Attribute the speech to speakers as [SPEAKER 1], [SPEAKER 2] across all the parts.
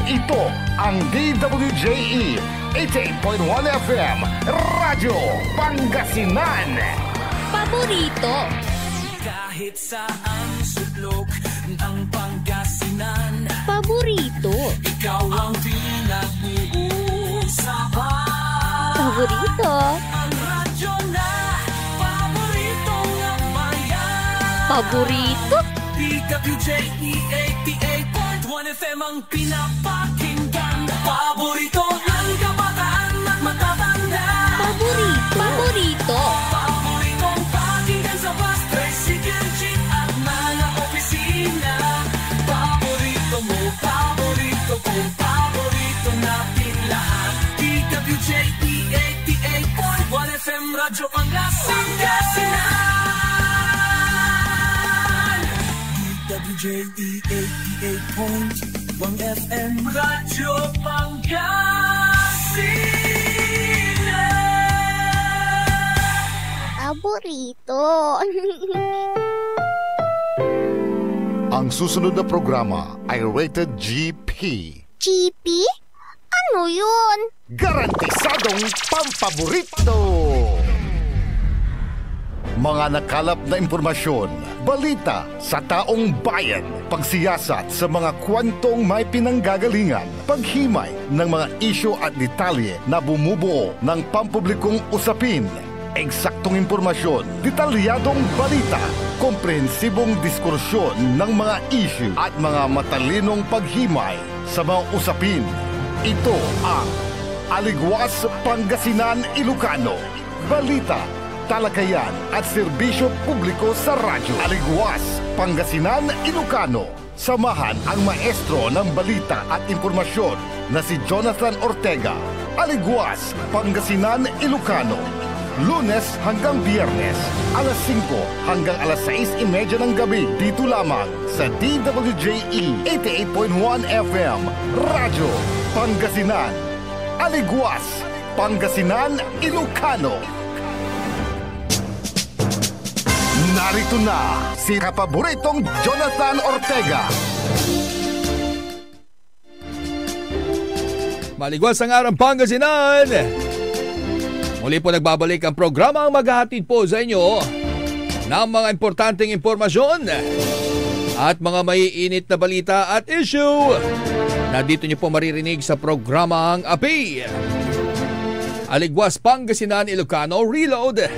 [SPEAKER 1] Ito ang DWJE 88.1 FM Radyo Pangasinan.
[SPEAKER 2] Paborito.
[SPEAKER 3] Kahit saan sulok ng Pangasinan.
[SPEAKER 2] Paborito.
[SPEAKER 3] Ikaw ang pinag-uusapan.
[SPEAKER 2] Paborito.
[SPEAKER 3] Ang radyo na paboritong amayan.
[SPEAKER 2] Paborito.
[SPEAKER 3] DWJE 88.1 FM ang pinapakinggan. Paborito ng kabataan at matatanda.
[SPEAKER 2] Paborito. Paborito.
[SPEAKER 3] Paboritong pakinggan sa bus, tricycle, jeep at mga opisina. Paborito mo, paborito ko, paborito natin lahat. DWJE 88.1 FM Radyo Pangasinan. DWJE 88.1 FM Radyo Pangasinan.
[SPEAKER 2] Paborito.
[SPEAKER 1] Ang susunod na programa ay rated GP.
[SPEAKER 2] GP? Ano yun?
[SPEAKER 1] Garantisadong pampaborito! Mga nakalap na impormasyon, balita sa taong bayan, pagsiyasat sa mga kwentong may pinanggagalingan, paghimay ng mga isyu at detalye na bumubuo ng pampublikong usapin, eksaktong impormasyon, detalyadong balita, komprehensibong diskursyon ng mga isyu at mga matalinong paghimay sa mga usapin. Ito ang Aligwas Pangasinan Ilocano. Balita, talakayan at serbisyo publiko sa radyo. Aligwas Pangasinan Ilocano. Samahan ang maestro ng balita at impormasyon na si Jonathan Ortega. Aligwas Pangasinan Ilocano. Lunes hanggang Biyernes, alas 5 hanggang alas 6:30 ng gabi. Dito lamang sa DWJE 88.1 FM Radyo Pangasinan. Aligwas Pangasinan Ilocano. Narito na si kapaboritong Jonathan Ortega.
[SPEAKER 4] Maligwas ang araw Pangasinan. Muli po nagbabalik ang programa ang maghahatid po sa inyo ng mga importanteng impormasyon at mga maiinit na balita at issue na dito nyo po maririnig sa programang API. Aligwas Pangasinan Ilocano Reload.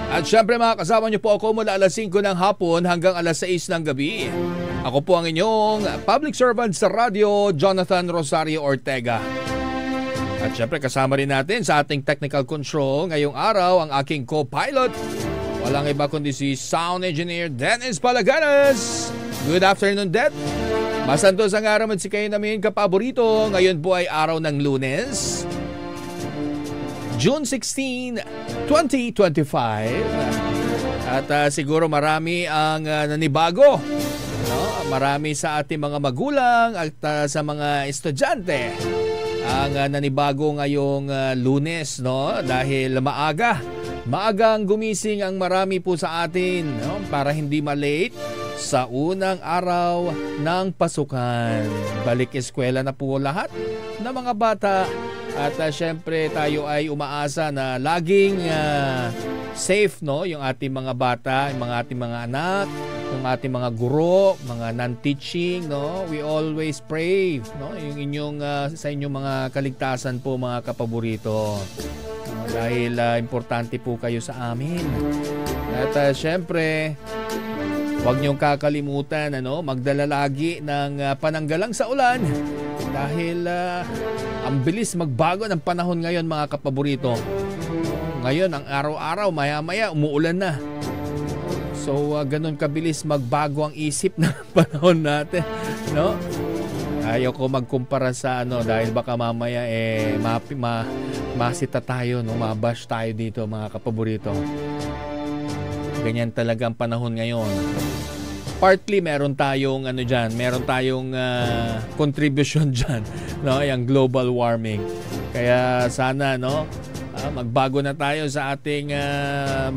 [SPEAKER 4] At syempre makakasama nyo po ako mula alas 5 ng hapon hanggang alas 6 ng gabi. Ako po ang inyong public servant sa radyo, Jonathan Rosario Ortega. At syempre kasama rin natin sa ating technical control ngayong araw ang aking co-pilot. Walang iba kundi si sound engineer Dennis Palaganas. Good afternoon, Det. Masantos ang araw at si kayo namin kapaborito. Ngayon po ay araw ng Lunes, June 16, 2025. At siguro marami ang nanibago. No? Marami sa ating mga magulang at sa mga estudyante ang nanibago ngayong Lunes, no? Dahil maagang gumising ang marami po sa atin, no? Para hindi malate sa unang araw ng pasukan. Balik eskwela na po lahat ng mga bata. At syempre tayo ay umaasa na laging safe, no, yung ating mga bata, yung mga ating mga anak, yung ating mga guro, mga non-teaching, no. We always pray, no, yung inyong sa inyong mga kaligtasan po, mga kapaborito. Dahil importante po kayo sa amin. At syempre huwag niyong kakalimutan, magdala lagi ng pananggalang sa ulan. Dahil ang bilis magbago ng panahon ngayon, mga kapaborito. Ngayon, ang araw-araw, maya-maya, umuulan na. So, ganun kabilis magbago ang isip ng panahon natin. No? Ayaw ko magkumpara sa dahil baka mamaya masita tayo, no? Mabash tayo dito, mga kapaborito. Ganyan talaga ang panahon ngayon. Partly meron tayong meron tayong contribution diyan, no, yung global warming. Kaya sana magbago na tayo sa ating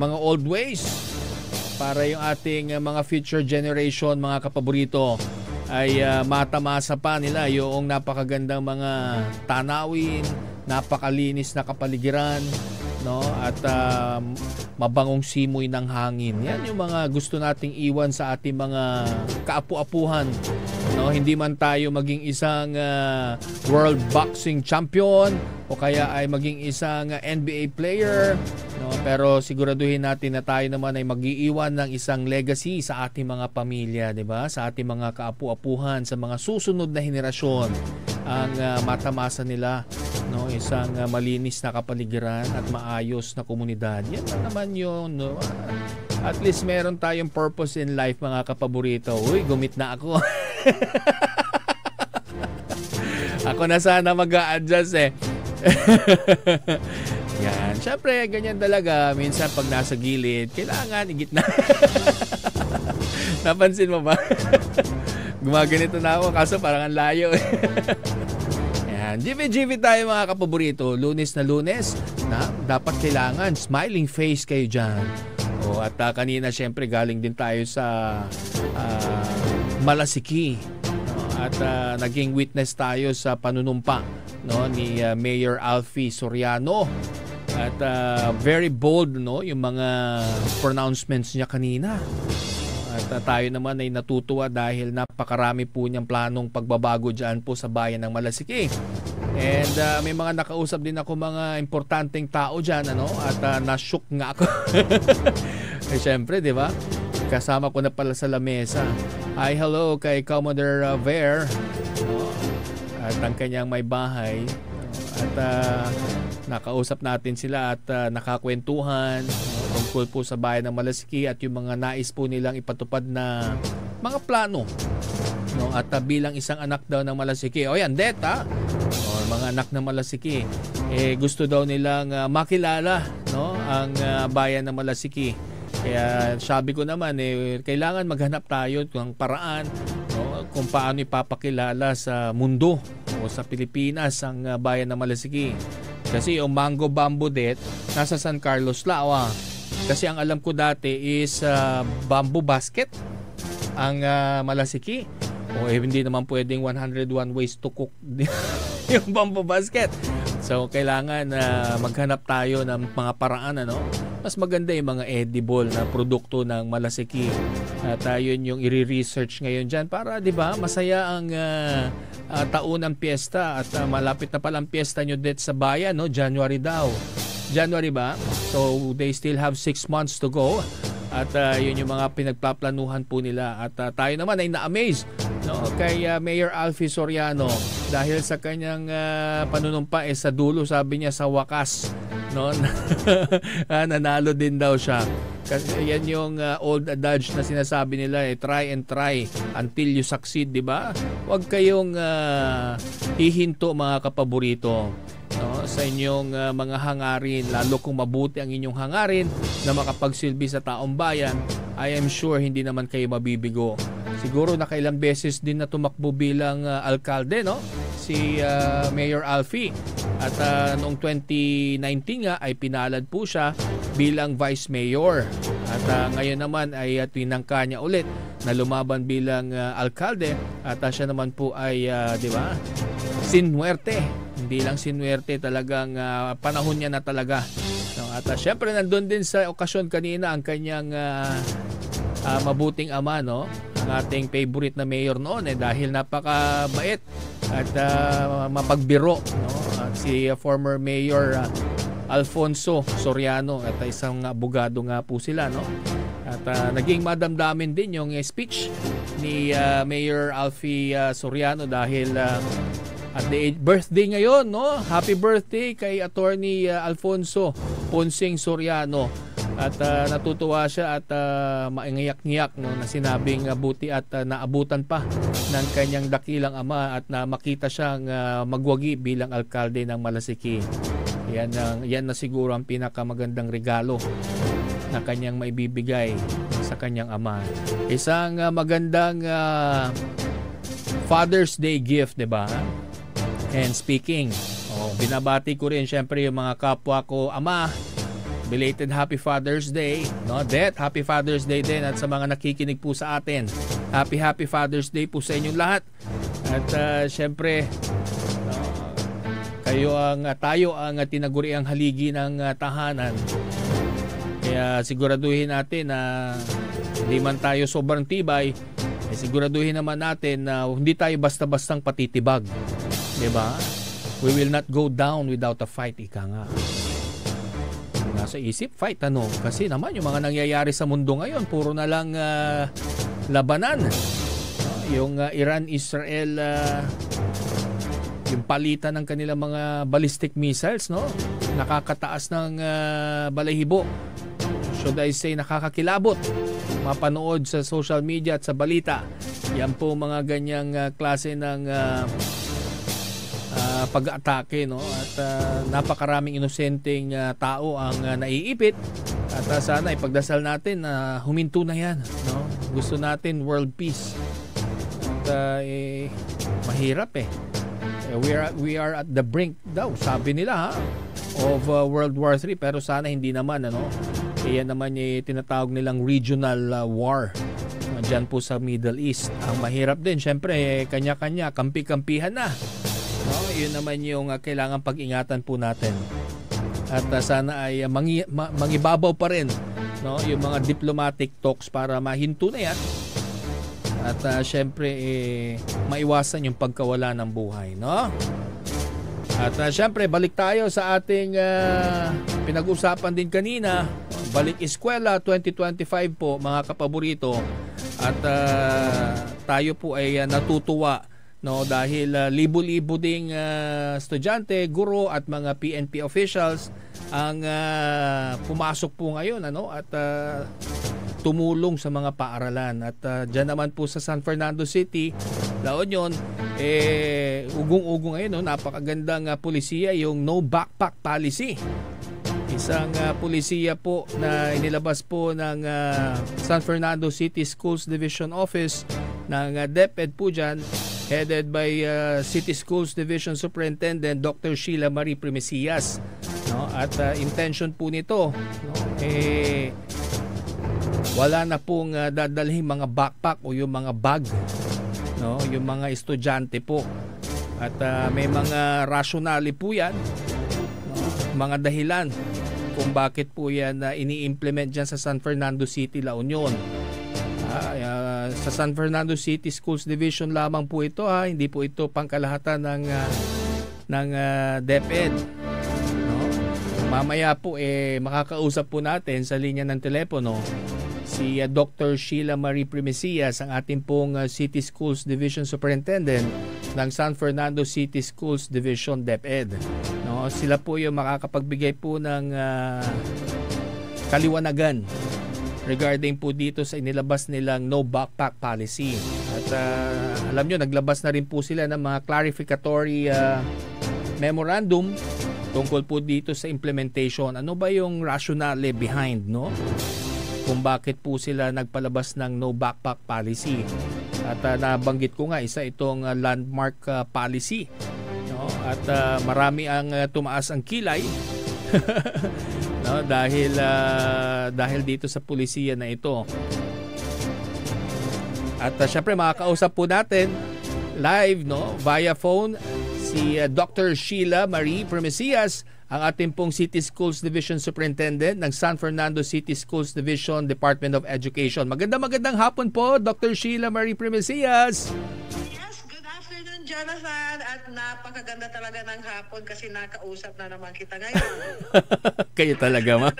[SPEAKER 4] mga old ways para yung ating mga future generation, mga kapaborito, ay matamasa pa nila yung napakagandang mga tanawin, napakalinis na kapaligiran, no? At mabangong simoy ng hangin. Yan yung mga gusto nating iwan sa ating mga kaapu-apuhan, no? Hindi man tayo maging isang world boxing champion o kaya ay maging isang NBA player, no? Pero siguraduhin natin na tayo naman ay mag-iiwan ng isang legacy sa ating mga pamilya, di ba? Sa ating mga kaapu-apuhan, sa mga susunod na henerasyon, ang matamasa nila, no? Isang malinis na kapaligiran at maayos na komunidad. Yan na naman yun, no? At least meron tayong purpose in life, mga kapaborito. Uy, gumit na ako. Ako na sana mag-a-adjust eh. Yan. Siyempre, ganyan talaga. Minsan pag nasa gilid, kailangan igit na. Napansin mo ba? Gumaganito na ako kaso parang ang layo. Yan. GV tayo mga kapaborito. Lunes na Lunes na dapat kailangan smiling face kayo dyan. O, at kanina siyempre galing din tayo sa Malasiki. No? At naging witness tayo sa panunumpa, no, ni Mayor Alfie Soriano. At very bold, no, yung mga pronouncements niya kanina. At tayo naman ay natutuwa dahil napakarami po niyang planong pagbabago dyan po sa bayan ng Malasiki. And may mga nakausap din ako mga importanteng tao dyan, ano, at na-shook nga ako. Eh, syempre, di ba? Kasama ko na pala sa lamesa. Hi, hello kay Commodore Ver, no? At ang kanyang may bahay. At nakausap natin sila at nakakwentuhan, no, tungkol po sa bayan ng Malasiki at yung mga nais po nilang ipatupad na mga plano, no? At bilang isang anak daw ng Malasiki, o yan, Deta, mga anak ng Malasiki, gusto daw nilang makilala, no, ang bayan ng Malasiki. Kaya sabi ko naman, kailangan maghanap tayo ng paraan, no, kung paano ipapakilala sa mundo o sa Pilipinas ang bayan ng Malasiki. Kasi yung Mango Bamboo Det nasa San Carlos Lawa. Kasi ang alam ko dati is bamboo basket ang Malasiki. O hindi naman pwedeng 101 ways to cook yung bamboo basket. So kailangan maghanap tayo ng mga paraan, ano. Mas maganda yung mga edible na produkto ng Malasiki. At yun yung i-research ngayon dyan para, di ba, masaya ang taunang piyesta. At malapit na palang piyesta nyo dit sa bayan, no? January daw. January ba? So they still have 6 months to go. At yun yung mga pinagpaplanuhan po nila. At tayo naman ay na-amaze, no, kay Mayor Alfie Soriano dahil sa kanyang panunumpa sa dulo, sabi niya sa wakas, no, nanalo din daw siya. Kasi yan yung old adage na sinasabi nila, try and try until you succeed, di ba? Huwag kayong hihinto, mga kapaborito, no, sa inyong mga hangarin, lalo kung mabuti ang inyong hangarin na makapagsilbi sa taong bayan. I am sure hindi naman kayo mabibigo. Siguro nakailang beses din na tumakbo bilang alkalde, no, si Mayor Alfie. At noong 2019 nga ay pinalad po siya bilang vice mayor. At ngayon naman ay tinangka niya ulit na lumaban bilang alkalde. At siya naman po ay, di ba, sinwerte. Hindi lang sinwerte, talagang panahon niya na talaga. No, at syempre nandun din sa okasyon kanina ang kanyang mabuting ama, no, ang ating favorite na mayor noon, dahil napakabait at mapagbiro, no, si former mayor Alfonso Soriano, at isang abogado nga po sila, no. At naging madamdamin din yung speech ni Mayor Alfie Soriano dahil at the birthday ngayon, no? Happy birthday kay Attorney Alfonso Ponsing Soriano. At natutuwa siya at maingiyak-ngiyak, no, na sinabing buti at naabutan pa ng kanyang dakilang ama at na makita siyang magwagi bilang alkalde ng Malasiki. Yan na siguro ang pinakamagandang regalo na kanyang maibibigay sa kanyang ama. Isang magandang Father's Day gift, 'di ba? And speaking, binabati ko rin syempre yung mga kapwa ko ama. Belated Happy Father's Day, no? Det, Happy Father's Day din, at sa mga nakikinig po sa atin Happy Father's Day po sa inyong lahat. At syempre, tayo ang tinaguriang haligi ng tahanan. Kaya siguraduhin natin na hindi man tayo sobrang tibay, siguraduhin naman natin na hindi tayo basta-bastang patitibag. Diba? We will not go down without a fight, ika nga. Nasa isip, fight ano? Kasi naman yung mga nangyayari sa mundo ngayon, puro na lang labanan. Yung Iran-Israel, yung palitan ng kanilang mga ballistic missiles, no? Nakakataas ng balahibo. Should I say, nakakakilabot. Mapanood sa social media at sa balita. Yan po mga ganyang klase ng pag-atake, no? At napakaraming inosenteng tao ang naiipit. At sana ipagdasal natin na huminto na yan, no? Gusto natin world peace. At mahirap eh. We are at the brink daw, sabi nila, of World War III, pero sana hindi naman, ano. Yan naman yung tinatawag nilang regional war dyan po sa Middle East. Ang mahirap din, syempre, kanya-kanya, kampi-kampihan na. No, yun naman yung kailangan pag-ingatan po natin. At sana ay mangibabaw pa rin, no, yung mga diplomatic talks para mahinto na yan. At syempre maiwasan yung pagkawala ng buhay, no? At syempre balik tayo sa ating pinag-usapan din kanina, Balik Eskwela 2025 po mga kapaborito. At tayo po ay natutuwa, no, dahil libo-libo ding estudyante, guro at mga PNP officials ang pumasok po ngayon, ano, at tumulong sa mga paaralan. At dyan naman po sa San Fernando City, La Union, ugong-ugong ngayon, no, napakagandang pulisiya, yung no backpack policy. Isang pulisiya po na inilabas po ng San Fernando City Schools Division Office ng DepEd po dyan, headed by City Schools Division Superintendent Dr. Sheila Marie Primesias, no? At intention po nito, no, wala na pong dadalhin mga backpack o yung mga bag, no, yung mga estudyante po. At may mga rationale po yan, no, mga dahilan kung bakit po yan ini-implement dyan sa San Fernando City, La Union. Sa San Fernando City Schools Division lamang po ito, hindi po ito pangkalahatan ng DepEd, no? Mamaya po makakausap po natin sa linya ng telepono si Dr. Sheila Marie Primesias, ang ating pong City Schools Division Superintendent ng San Fernando City Schools Division DepEd, no? Sila po yung makakapagbigay po ng kaliwanagan regarding po dito sa inilabas nilang no backpack policy. At alam nyo, naglabas na rin po sila ng mga clarificatory memorandum tungkol po dito sa implementation. Ano ba yung rationale behind, no? Kung bakit po sila nagpalabas ng no backpack policy. At nabanggit ko nga, isa itong landmark policy, no? At marami ang tumaas ang kilay no, dahil dito sa pulisiya na ito. At syempre makakausap po natin live, no, via phone si Dr. Sheila Marie Primesias, ang ating pong City Schools Division Superintendent ng San Fernando City Schools Division Department of Education. Magandang hapon po, Dr. Sheila Marie Primesias.
[SPEAKER 5] Yes, good afternoon, Jonathan. At napakaganda talaga ng hapon kasi nakausap na naman kita ngayon.
[SPEAKER 4] Kayo talaga, ma'am.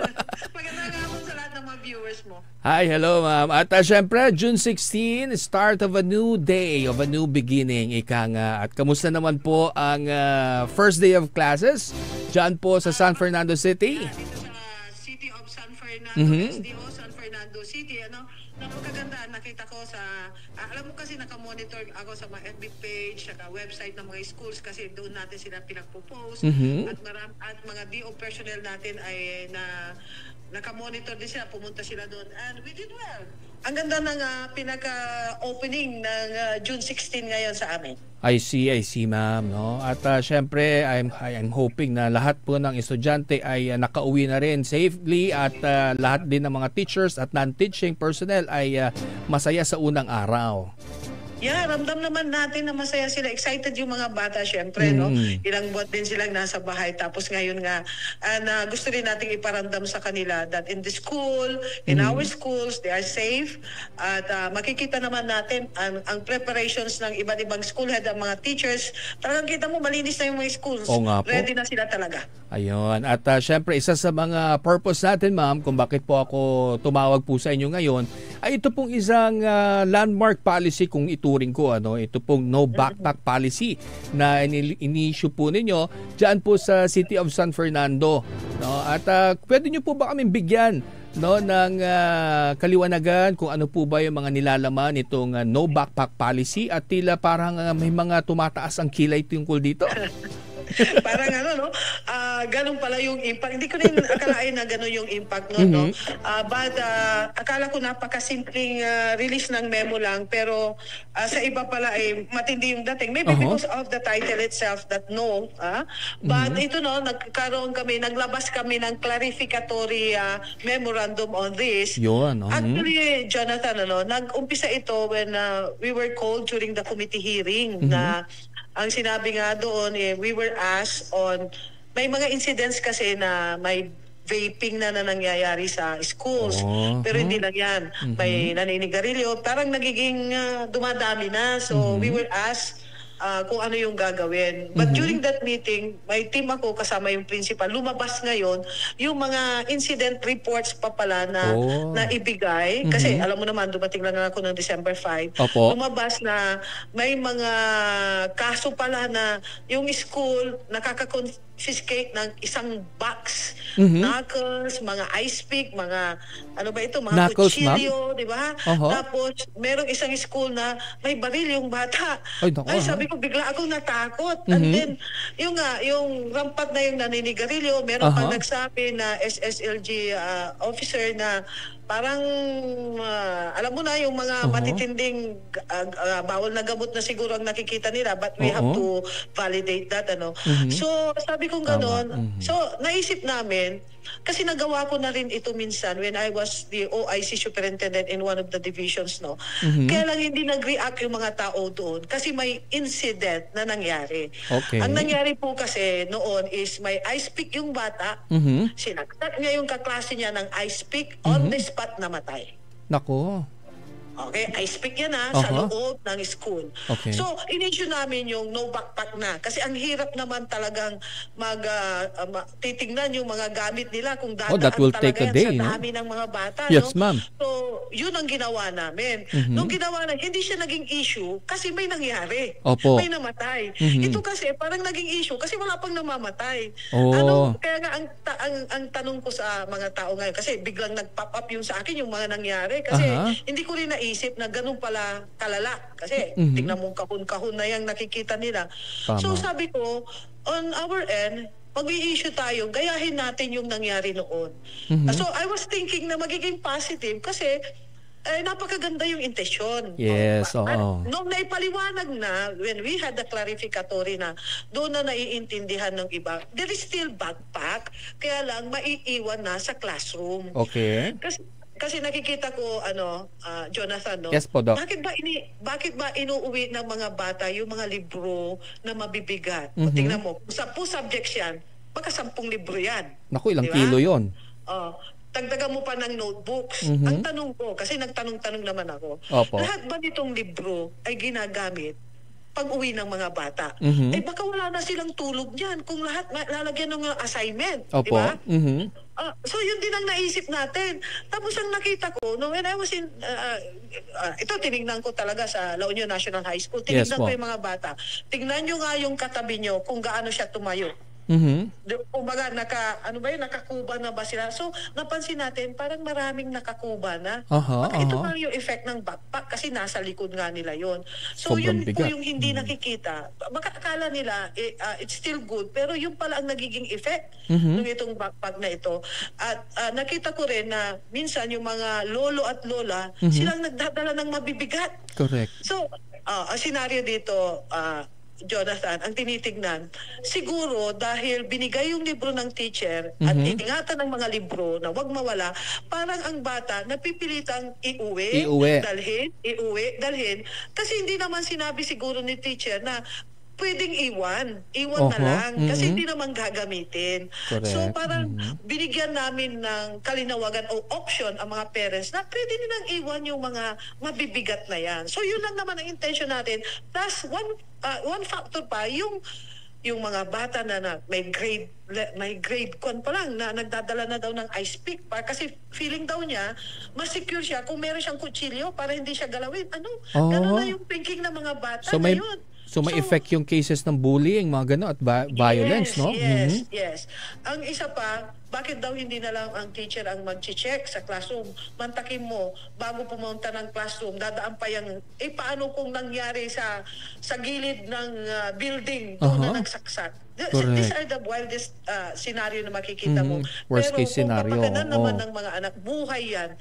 [SPEAKER 5] Magandang hapon sa lahat ng mga viewers mo.
[SPEAKER 4] Hi, hello ma'am. At syempre, June 16, start of a new day, of a new beginning, ika nga. At kamusta naman po ang first day of classes dyan po sa San Fernando City?
[SPEAKER 5] Dito sa City of San Fernando, SDO, San Fernando City, ano, napakaganda. Nakita ko sa, alam mo kasi nakamonitor ako sa mga FB page, saka website ng mga schools kasi doon natin sila pinagpo-post. At mga DO personnel natin ay nakamonitor din sila, pumunta sila doon. And we did well. ang ganda ng pinaka-opening ng June 16 ngayon sa amin.
[SPEAKER 4] I see, ma'am, no? At syempre, I'm hoping na lahat po ng estudyante ay nakauwi na rin safely at lahat din ng mga teachers at non-teaching personnel ay masaya sa unang araw.
[SPEAKER 5] Yeah, ramdam naman natin na masaya sila. Excited yung mga bata, syempre, no? Ilang buwan din silang nasa bahay. Tapos ngayon nga, na gusto rin nating iparamdam sa kanila that in the school, in our schools, they are safe. At makikita naman natin ang preparations ng iba't ibang school head, ang mga teachers. Talagang kita mo, malinis na yung mga schools.
[SPEAKER 4] Oo nga po.
[SPEAKER 5] Ready na sila talaga.
[SPEAKER 4] Ayun. At syempre, isa sa mga purpose natin, ma'am, kung bakit po ako tumawag po sa inyo ngayon, ay ito pong isang landmark policy kung ituring ko. Ito pong no backpack policy na ini-issue po ninyo dyan po sa City of San Fernando. No? At pwede nyo po ba kami bigyan ng kaliwanagan kung ano po ba yung mga nilalaman itong no backpack policy at tila parang may mga tumataas ang kilay tungkol dito?
[SPEAKER 5] Parang ganun pala yung impact. Hindi ko rin akalain na ganun yung impact no. But akala ko napakasimpleng release ng memo lang, pero sa iba pala ay matindi yung dating. Maybe because of the title itself that no. But ito naglabas kami ng clarificatory memorandum on this.
[SPEAKER 4] Yun.
[SPEAKER 5] Actually, Jonathan, nag-umpisa ito when we were called during the committee hearing na ang sinabi nga doon, we were asked on, may mga incidents kasi na may vaping na nangyayari sa schools. Pero hindi lang yan. May naninigarilyo. Parang nagiging dumadami na. So we were asked kung ano yung gagawin. But during that meeting, may team ako kasama yung principal. Lumabas ngayon yung mga incident reports pa pala na ibigay. Kasi alam mo naman, dumating lang ako ng December 5.
[SPEAKER 4] Opo.
[SPEAKER 5] Lumabas na may mga kaso pala na yung school nakaka-confiscate ng isang box. Knuckles, mga ice pick, mga mga kutsilyo, di ba? Tapos merong isang school na may baril yung bata. Ay, sabi ko, bigla akong natakot. And then, yung rampat na yung naninigarilyo, meron pang nagsabi na SSLG officer na parang, alam mo na, yung mga matitinding bawal na gamot na siguro ang nakikita nila, but we have to validate that. So, sabi kong ganon. So, naisip namin, kasi nagawa ko na rin ito minsan when I was the OIC superintendent in one of the divisions, no? Kaya lang hindi nag-react yung mga tao doon kasi may incident na nangyari.
[SPEAKER 4] Okay.
[SPEAKER 5] Ang nangyari po kasi noon is may ice pick yung bata, sinaksak niya yung kaklase niya ng ice pick, on the spot namatay.
[SPEAKER 4] Nako.
[SPEAKER 5] Okay, ice pick yan sa loob ng school.
[SPEAKER 4] Okay.
[SPEAKER 5] So, in-issue namin yung no backpack na. Kasi ang hirap naman talagang titingnan yung mga gamit nila kung dadaan
[SPEAKER 4] that will
[SPEAKER 5] talaga
[SPEAKER 4] take a
[SPEAKER 5] yan
[SPEAKER 4] day,
[SPEAKER 5] sa dami ng mga bata.
[SPEAKER 4] Yes,
[SPEAKER 5] no?
[SPEAKER 4] ma'am.
[SPEAKER 5] So, yun ang ginawa namin. Nung ginawa na, hindi siya naging issue kasi may nangyari.
[SPEAKER 4] Opo.
[SPEAKER 5] May namatay. Ito kasi parang naging issue kasi wala pang namamatay. Kaya nga ang tanong ko sa mga tao ngayon, kasi biglang nag-pop up yung sa akin yung mga nangyari. Kasi hindi ko rin naisip na ganun pala kalala. Kasi tignan mong kahon-kahon na yung nakikita nila.
[SPEAKER 4] Tama.
[SPEAKER 5] So sabi ko, on our end, mag-i-issue tayo, gayahin natin yung nangyari noon. So I was thinking na magiging positive kasi napakaganda yung intensyon.
[SPEAKER 4] Yes, oo.
[SPEAKER 5] Nung naipaliwanag na, when we had the clarificatory na, doon na naiintindihan ng iba, there is still backpack, kaya lang maiiwan na sa classroom.
[SPEAKER 4] Okay.
[SPEAKER 5] Kasi nakikita ko, Jonathan, no?
[SPEAKER 4] Yes po, Doc.
[SPEAKER 5] Bakit ba inuuwi ng mga bata yung mga libro na mabibigat? O, tingnan mo, kung 10 subjects yan, baka 10 libro yan.
[SPEAKER 4] Naku, ilang
[SPEAKER 5] diba?
[SPEAKER 4] kilo yun.
[SPEAKER 5] Tagdagan mo pa ng notebooks. Ang tanong ko, kasi nagtanong-tanong naman ako, lahat ba nitong libro ay ginagamit pag-uwi ng mga bata? Baka wala na silang tulog niyan kung lahat lalagyan ng assignment.
[SPEAKER 4] Opo.
[SPEAKER 5] Diba? So yun din ang naisip natin. Tapos ang nakita ko, when I was in, ito tinignan ko talaga sa La Union National High School, tinignan ko yung mga bata. Tignan nyo nga yung katabi nyo kung gaano siya tumayo. Kumbaga, nakakuba na ba sila? So, napansin natin, parang maraming nakakuba na. Baka ito nga yung effect ng backpack kasi nasa likod nga nila yon. So,
[SPEAKER 4] Sobrang
[SPEAKER 5] yun po
[SPEAKER 4] bigat.
[SPEAKER 5] yung hindi nakikita. Baka akala nila, it's still good, pero yung pala ang nagiging effect ng itong backpack na ito. At nakita ko rin na minsan yung mga lolo at lola, silang nagdadala ng mabibigat.
[SPEAKER 4] Correct.
[SPEAKER 5] So, ang senaryo dito, Jonathan, ang tinitignan, siguro dahil binigay yung libro ng teacher at ingatan ng mga libro na wag mawala, parang ang bata napipilitang iuwi, dalhin. Kasi hindi naman sinabi siguro ni teacher na pwedeng iwan na lang kasi hindi naman gagamitin.
[SPEAKER 4] Correct.
[SPEAKER 5] So parang binigyan namin ng kalinawagan o option ang mga parents na pwede nilang iwan yung mga mabibigat na yan. So yun lang naman ang intention natin. Plus one factor pa, yung mga bata na may grade 1 pa lang na nagdadala na daw ng ice pick kasi feeling daw niya mas secure siya kung meron siyang kutsilyo para hindi siya galawin. Ganun na yung thinking ng mga bata ngayon.
[SPEAKER 4] So may effect yung cases ng bullying, mga gano'n, at violence, no?
[SPEAKER 5] Yes. Ang isa pa, bakit daw hindi na lang ang teacher ang mag-check sa classroom? Mantakin mo, bago pumunta ng classroom, dadaan pa yung, paano kung nangyari sa gilid ng building doon na nagsaksak? These are the wildest scenario na makikita mo.
[SPEAKER 4] Worst case scenario.
[SPEAKER 5] Pero kung mapakanan naman ng mga anak, buhay yan.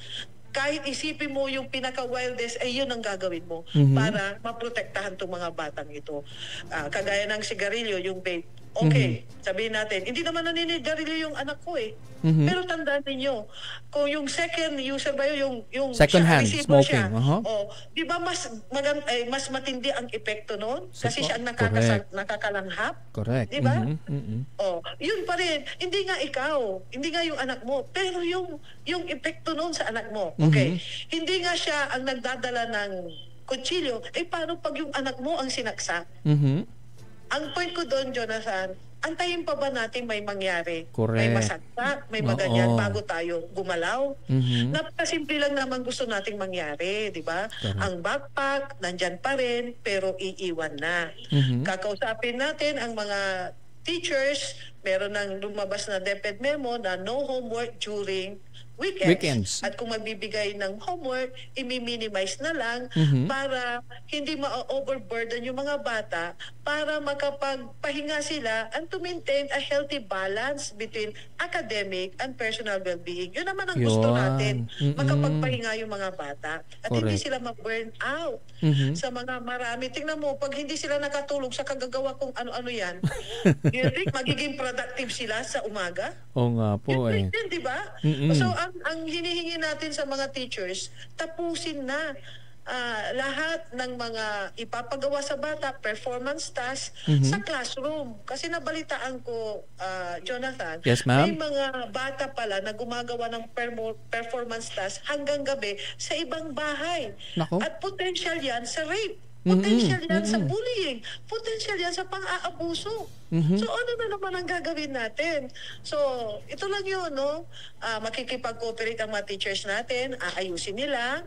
[SPEAKER 5] Kahit isipin mo yung pinaka-wildest, yun ang gagawin mo para maprotektahan itong mga batang ito. Kagaya ng sigarilyo, yung vape. Okay, sabihin natin, hindi naman naninigarilyo yung anak ko Pero tandaan ninyo, kung yung second user ba yung
[SPEAKER 4] second hand
[SPEAKER 5] receiver
[SPEAKER 4] smoking,
[SPEAKER 5] di ba mas matindi ang epekto noon? Kasi siya ang nakakalanghap.
[SPEAKER 4] Correct.
[SPEAKER 5] Di ba? Yun pa rin. Hindi nga ikaw, hindi nga yung anak mo, pero yung epekto noon sa anak mo. Okay. Hindi nga siya ang nagdadala ng kutsilyo, paano pag yung anak mo ang sinaksak? Ang point ko doon, Jonathan, antayin pa ba natin may mangyari?
[SPEAKER 4] Correct.
[SPEAKER 5] May masakta, may maganyan bago tayo gumalaw? Napakasimple lang naman gusto nating mangyari, di ba? Ang backpack, nandyan pa rin, pero iiwan na. Kakausapin natin ang mga teachers, meron nang lumabas na DepEd memo na no homework during weekends. At kung magbibigay ng homework, i-minimize na lang para hindi ma-overburden yung mga bata para makapagpahinga sila and to maintain a healthy balance between academic and personal well-being. Yun naman ang gusto natin, makapagpahinga yung mga bata at hindi sila ma-burn out sa mga marami. Tingnan mo, pag hindi sila nakatulog sa kagagawa kung ano-ano yan, you think magiging productive sila sa umaga?
[SPEAKER 4] Oo nga po
[SPEAKER 5] Yun, di ba? So, ang hinihingi natin sa mga teachers, tapusin na lahat ng mga ipapagawa sa bata, performance task sa classroom. Kasi nabalitaan ko, Jonathan,
[SPEAKER 4] yes, ma'am?
[SPEAKER 5] may mga bata pala na gumagawa ng performance task hanggang gabi sa ibang bahay.
[SPEAKER 4] Nako.
[SPEAKER 5] At potential yan sa rape. Potential yan sa bullying. Potential yan sa pang-aabuso. So ano na naman ang gagawin natin? So ito lang yun, no? Makikipag-cooperate ang mga teachers natin, aayusin nila.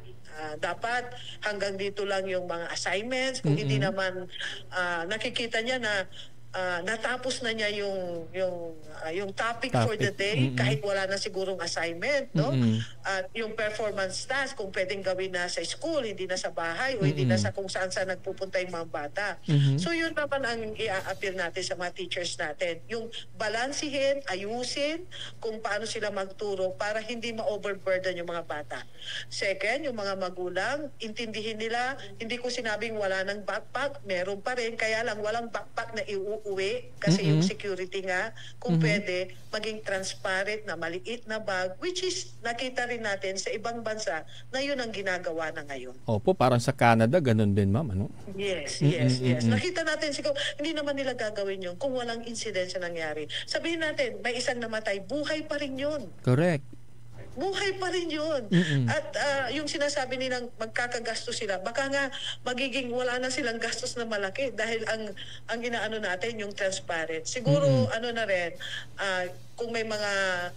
[SPEAKER 5] Dapat hanggang dito lang yung mga assignments. Kung hindi naman nakikita niya na natapos na niya yung topic for the day kahit wala na sigurong assignment, no? At yung performance task kung pwedeng gawin na sa school, hindi na sa bahay o hindi na sa kung saan nagpupunta yung mga bata. So yun naman ang i-appeal natin sa mga teachers natin. Yung balansihin, ayusin kung paano sila magturo para hindi ma-overburden yung mga bata. Second, yung mga magulang, intindihin nila, hindi ko sinabing wala ng backpack, meron pa rin, kaya lang walang backpack na uwi kasi yung security nga kung pwede maging transparent na maliit na bag, which is nakita rin natin sa ibang bansa na yun ang ginagawa na ngayon.
[SPEAKER 4] Opo, parang sa Canada ganun din, ma'am, ano?
[SPEAKER 5] Yes. Nakita natin siguro hindi naman nila gagawin yun kung walang insidensya nangyari. Sabihin natin may isang namatay, buhay pa rin yun.
[SPEAKER 4] Correct.
[SPEAKER 5] Buhay pa rin yun. At yung sinasabi nilang magkakagastos sila, baka nga magiging wala na silang gastos na malaki dahil ang inaano natin yung transparent. Siguro ano na rin, kung may mga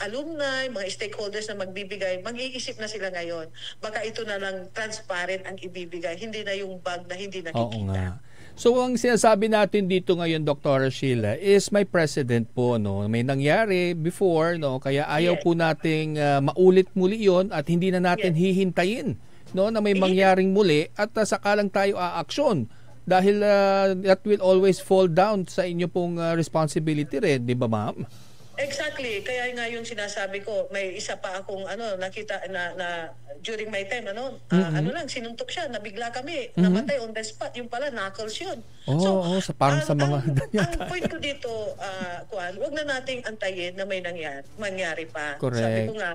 [SPEAKER 5] alumni, mga stakeholders na magbibigay, mag-iisip na sila ngayon. Baka ito na lang transparent ang ibibigay, hindi na yung bag na hindi nakikita.
[SPEAKER 4] Oo nga. So ang sinasabi natin dito ngayon, Dr. Sheila, is may precedent po, no? May nangyari before, no? Kaya ayaw po nating maulit muli 'yon at hindi na natin hihintayin, no, na may mangyaring muli at sakalang tayo aaksyon dahil that will always fall down sa inyo pong responsibility rin, 'di ba, ma'am?
[SPEAKER 5] Exactly. Kaya nga yung sinasabi ko, may isa pa akong nakita na during my time, sinuntok siya, nabigla kami, namatay on the spot. Yung pala, knuckles yun.
[SPEAKER 4] So, parang sa mga...
[SPEAKER 5] ang point ko dito, Kuan, wag na nating antayin na may mangyari pa.
[SPEAKER 4] Correct.
[SPEAKER 5] Sabi ko nga,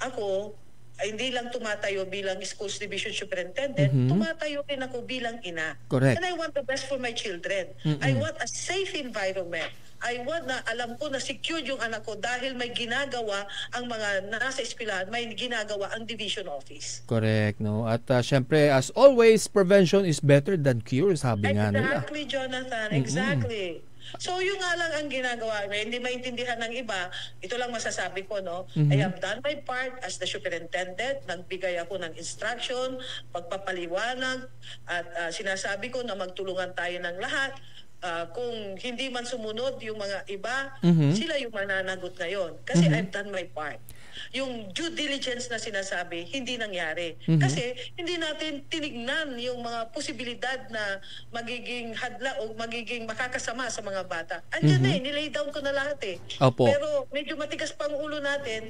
[SPEAKER 5] ako, hindi lang tumatayo bilang schools division superintendent, tumatayo rin ako bilang ina.
[SPEAKER 4] Correct.
[SPEAKER 5] And I want the best for my children. I want a safe environment. I want na alam ko na secure yung anak ko dahil may ginagawa ang mga nasa eskwelahan, may ginagawa ang division office.
[SPEAKER 4] Correct, no? At syempre, as always, prevention is better than cure, sabi nga nila.
[SPEAKER 5] Exactly, Jonathan. Exactly. So, yung nga lang ang ginagawa. Hindi maintindihan ng iba. Ito lang masasabi ko, no? I have done my part as the superintendent. Nagbigay ako ng instruction, pagpapaliwanag, at sinasabi ko na magtulungan tayo ng lahat. Kung hindi man sumunod yung mga iba, sila yung mananagot ngayon. Kasi I've done my part. Yung due diligence na sinasabi, hindi nangyari. Kasi hindi natin tinignan yung mga posibilidad na magiging hadla o magiging makakasama sa mga bata. Andiyan na nilay down ko na lahat eh.
[SPEAKER 4] Opo.
[SPEAKER 5] Pero medyo matigas pa ang ulo natin.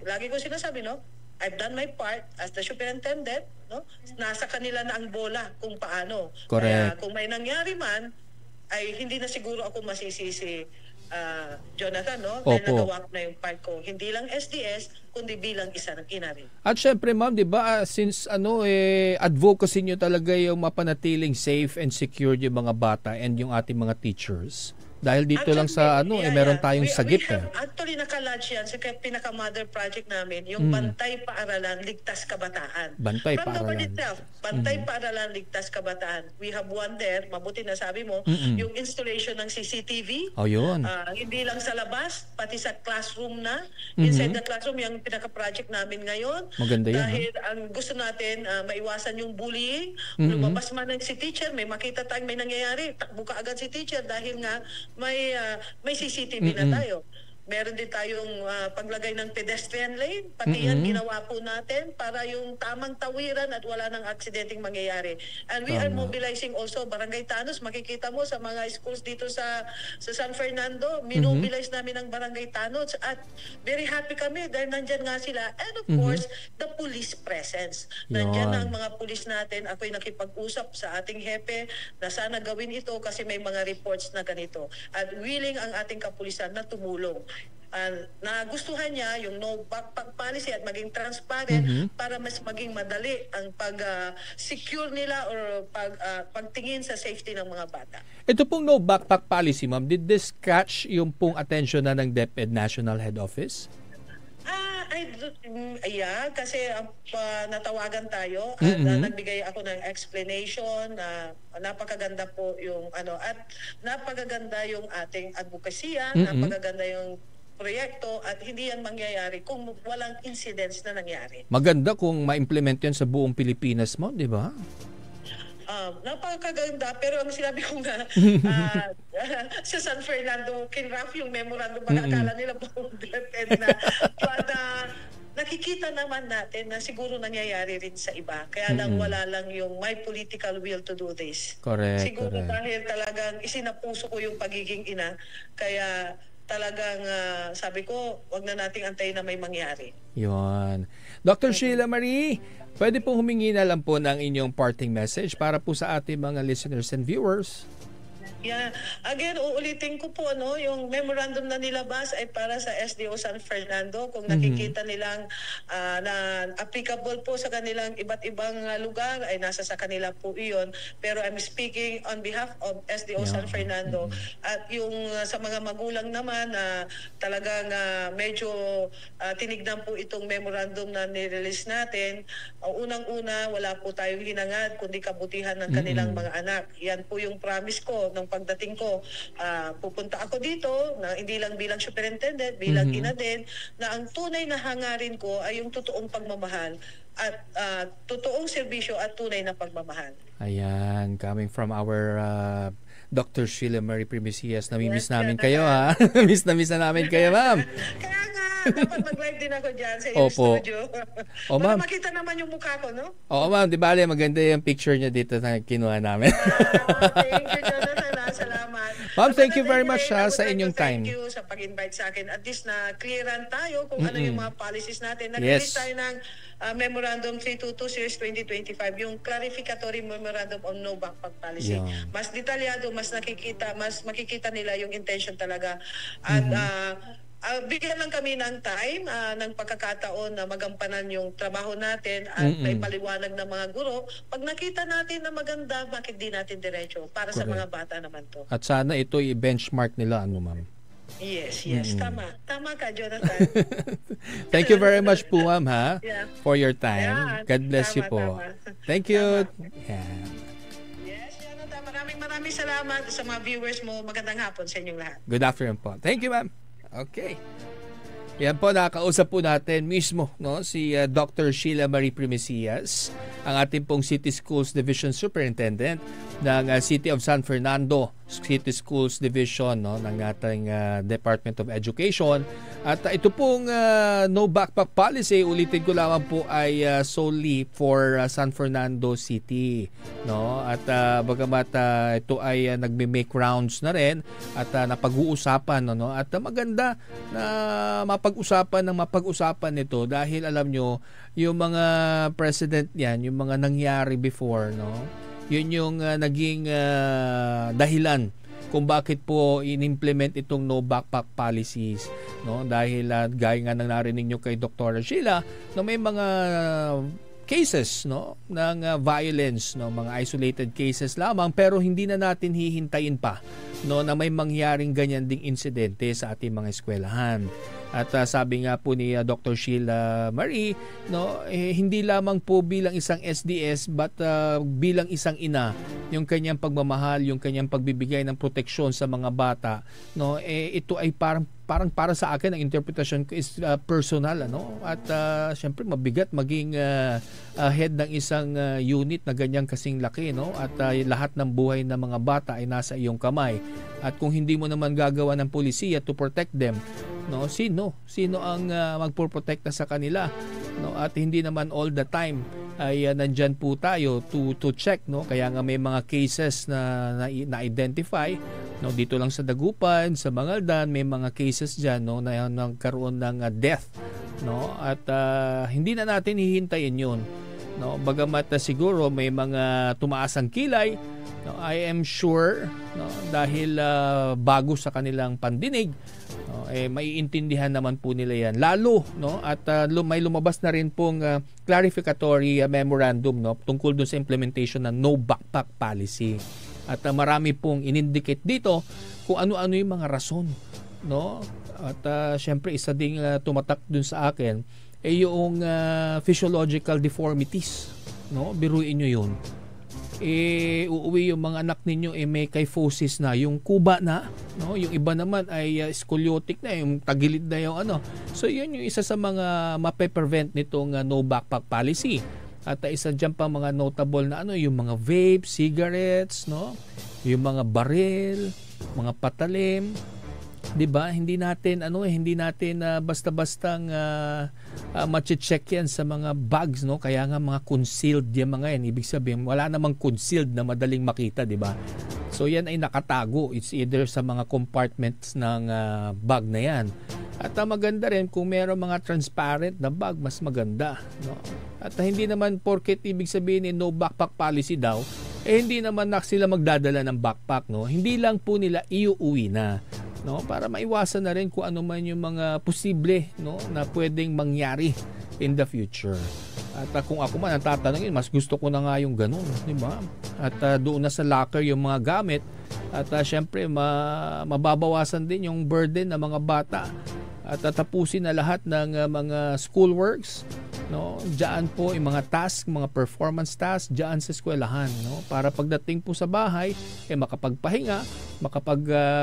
[SPEAKER 5] Lagi ko sinasabi, no? I've done my part as the superintendent, no? Nasa kanila na ang bola kung paano.
[SPEAKER 4] Correct.
[SPEAKER 5] Kaya kung may nangyari man, ay hindi na siguro ako masisisi, Jonathan, no? Dahil nagawa ko na yung part ko. Hindi lang SDS, kundi bilang isa ng ina rin.
[SPEAKER 4] At syempre, ma'am, 'di ba, since advocacy niyo talaga yung mapanatiling safe and secure yung mga bata and yung ating mga teachers. Dahil dito lang sa meron tayong sagip.
[SPEAKER 5] Actually, naka-lodge yan sa pinaka-mother project namin, yung Bantay Paaralan, Ligtas Kabataan.
[SPEAKER 4] Bantay
[SPEAKER 5] From the word
[SPEAKER 4] Paaralan.
[SPEAKER 5] itself, Bantay Paaralan, Ligtas Kabataan. We have one there, mabuti na sabi mo, yung installation ng CCTV.
[SPEAKER 4] Oh, yun.
[SPEAKER 5] Hindi lang sa labas, pati sa classroom na. Inside the classroom, yung pinaka-project namin ngayon.
[SPEAKER 4] Maganda yun.
[SPEAKER 5] Dahil ang gusto natin, maiwasan yung bullying. Lumabas man si teacher, may makita tayong may nangyayari, takbo ka agad si teacher dahil nga may CCTV na tayo. Meron din tayong paglagay ng pedestrian lane. Pati yan ginawa po natin para yung tamang tawiran at wala nang aksidenteng mangyayari. And we are mobilizing also Barangay Tanos. Makikita mo sa mga schools dito sa San Fernando, minobilize namin ang Barangay Tanos. At very happy kami dahil nandyan nga sila. And of course, the police presence. Nandyan na ang mga police natin. Ako'y nakipag-usap sa ating hepe na sana gawin ito kasi may mga reports na ganito. At willing ang ating kapulisan na tumulong. Nagustuhan niya yung no backpack policy at maging transparent para mas maging madali ang pag-secure nila or pagtingin sa safety ng mga bata.
[SPEAKER 4] Ito pong no backpack policy, ma'am, did this catch yung pong attention na ng DepEd National Head Office?
[SPEAKER 5] Kasi natawagan tayo at nagbigay ako ng explanation na napakaganda po yung at napakaganda yung ating advokasya, napakaganda yung proyekto at hindi yan mangyayari kung walang incidents na nangyari.
[SPEAKER 4] Maganda kung ma-implement yan sa buong Pilipinas mo, di ba?
[SPEAKER 5] Napakaganda, pero ang sinabi ko nga sa San Fernando, kinraf yung memorandum, akala nila buong DepEd na. But nakikita naman natin na siguro nangyayari rin sa iba. Kaya lang wala lang yung my political will to do this.
[SPEAKER 4] Correct.
[SPEAKER 5] Siguro dahil talagang isinapuso ko yung pagiging ina. Kaya talagang sabi ko, wag na nating antayin na may mangyari.
[SPEAKER 4] Yun. Dr. Sheila Marie, pwede pong humingi na lang po ng inyong parting message para po sa ating mga listeners and viewers.
[SPEAKER 5] Yeah. Again, uulitin ko po, yung memorandum na nilabas ay para sa SDO San Fernando. Kung nakikita nilang na applicable po sa kanilang iba't ibang lugar, ay nasa sa kanila po iyon. Pero I'm speaking on behalf of SDO San Fernando. At yung sa mga magulang naman, talagang medyo tinignan po itong memorandum na nirelease natin. Unang-una, wala po tayong hinangad kundi kabutihan ng kanilang mga anak. Yan po yung promise ko ng pagdating ko, pupunta ako dito, na hindi lang bilang superintendent, bilang ina din, na ang tunay na hangarin ko ay yung totoong pagmamahal at totoong serbisyo at tunay na pagmamahal.
[SPEAKER 4] Ayan, coming from our Dr. Sheila Marie Primicias. Nami-miss
[SPEAKER 5] Yes,
[SPEAKER 4] namin
[SPEAKER 5] Jonathan.
[SPEAKER 4] kayo, ha? miss na namin kayo, ma'am.
[SPEAKER 5] Kaya nga, dapat mag-live din ako dyan sa iyong
[SPEAKER 4] Opo.
[SPEAKER 5] studio.
[SPEAKER 4] O,
[SPEAKER 5] Para
[SPEAKER 4] ma'am.
[SPEAKER 5] makita naman yung mukha ko, no?
[SPEAKER 4] Oo, ma'am. Di bale, maganda yung picture niya dito na kinuha namin.
[SPEAKER 5] Thank you, Jonathan. Salamat.
[SPEAKER 4] Ma'am, thank you
[SPEAKER 5] At
[SPEAKER 4] very
[SPEAKER 5] anyway,
[SPEAKER 4] much,
[SPEAKER 5] I would
[SPEAKER 4] sa
[SPEAKER 5] like to
[SPEAKER 4] inyong time.
[SPEAKER 5] Thank you sa pag-invite sa akin. At least na clearan tayo kung ano yung mga policies natin.
[SPEAKER 4] Yes.
[SPEAKER 5] Nag-release tayo ng Memorandum 322 Series 2025, yung clarificatory memorandum on no backpack policy.
[SPEAKER 4] Yeah.
[SPEAKER 5] Mas detalyado, mas makikita nila yung intention talaga. At bigyan lang kami ng time, ng pagkakataon na magampanan yung trabaho natin at may paliwanag ng mga guro. Pag nakita natin na maganda, bakit di natin diretso? Para sa
[SPEAKER 4] Correct.
[SPEAKER 5] mga bata naman to.
[SPEAKER 4] At sana ito i-benchmark nila, ano, ma'am.
[SPEAKER 5] Yes. Tama. Tama ka, Jonathan.
[SPEAKER 4] Thank you very much po, ma'am, ha?
[SPEAKER 5] Yeah.
[SPEAKER 4] For your time.
[SPEAKER 5] Yeah,
[SPEAKER 4] God bless you
[SPEAKER 5] tama,
[SPEAKER 4] po.
[SPEAKER 5] tama.
[SPEAKER 4] Thank you.
[SPEAKER 5] Tama.
[SPEAKER 4] Yeah.
[SPEAKER 5] Yes, Jonathan. Maraming salamat sa mga viewers mo. Magandang hapon sa inyong lahat.
[SPEAKER 4] Good afternoon po. Thank you, ma'am. Okay. Yan po, nakakausap po natin mismo, no, si Dr. Sheila Marie Primicias, ang ating pong City Schools Division Superintendent ng City of San Fernando City Schools Division, no, ng ating Department of Education. At ito pong no backpack policy, ulitin ko lamang po, ay solely for San Fernando City, no. At bagamat ito ay nagme-make rounds na rin at napag-uusapan, no, at maganda na mapag-usapan nito dahil alam nyo, yung mga president yan, yung mga nangyari before, no, yun yung naging dahilan kung bakit po in-implement itong no backpack policies, no, dahil gaya nga ng narinig nyo kay Dr. Sheila, no, may mga cases, no, ng violence, no, mga isolated cases lamang, pero hindi na natin hihintayin pa, no, na may mangyaring ganyan ding insidente sa ating mga eskwelahan. At sabi nga po ni Dr. Sheila Marie, no, hindi lamang po bilang isang SDS but bilang isang ina, yung kanyang pagmamahal, yung kanyang pagbibigay ng proteksyon sa mga bata, no, ito ay parang para sa akin ang interpretation ko is personal, ano, at syempre mabigat maging head ng isang unit na ganyang kasing laki, no, at lahat ng buhay ng mga bata ay nasa iyong kamay. At kung hindi mo naman gagawa ng polisiya to protect them, no, sino ang magpoprotekta sa kanila, no, at hindi naman all the time ay nandyan po tayo to check, no. Kaya nga may mga cases na identify, no, dito lang sa Dagupan, sa Mangaldan, may mga cases diyan, no, na nagkaroon ng death, no, at hindi na natin hihintayin 'yun, no, bagamat siguro may mga tumaas ang kilay, no, I am sure, no, dahil bago sa kanilang pandinig, no, maiintindihan naman po nila yan. Lalo, no, at may lumabas na rin pong clarificatory memorandum, no, tungkol dun sa implementation ng no backpack policy. At marami pong inindicate dito kung ano-ano yung mga rason, no. At syempre isa ding tumatak dun sa akin ay yung physiological deformities, no. Biruin nyo yun. Uuwi yung mga anak ninyo may kyphosis na, yung kuba na, no, yung iba naman ay scoliotic na, yung tagilid na yung ano. So yun yung isa sa mga mape-prevent nitong no backpack policy. At isa diyan pa mga notable na ano, yung mga vape, cigarettes, no, yung mga baril, mga patalim, 'di ba? Hindi natin basta-bastang ma-check yan sa mga bags, no? Kaya nga mga concealed yung mga yan. Ibig sabihin wala namang concealed na madaling makita, 'di ba? So yan ay nakatago. It's either sa mga compartments ng bag na yan. At maganda rin kung mayroong mga transparent na bag, mas maganda, no? At hindi naman porket ibig sabihin no backpack policy daw, hindi naman sila magdadala ng backpack, no? Hindi lang po nila iuuwi na, no, para maiwasan na rin kung ano man yung mga posible, no, na pwedeng mangyari in the future. At kung ako man ang tatanungin, mas gusto ko na nga yung ganun, di ba? At doon na sa locker yung mga gamit at syempre mababawasan din yung burden ng mga bata at tapusin na lahat ng mga schoolworks, no, diyan po yung mga task, mga performance task diyan sa eskwelahan, no, para pagdating po sa bahay makapagpahinga, makapag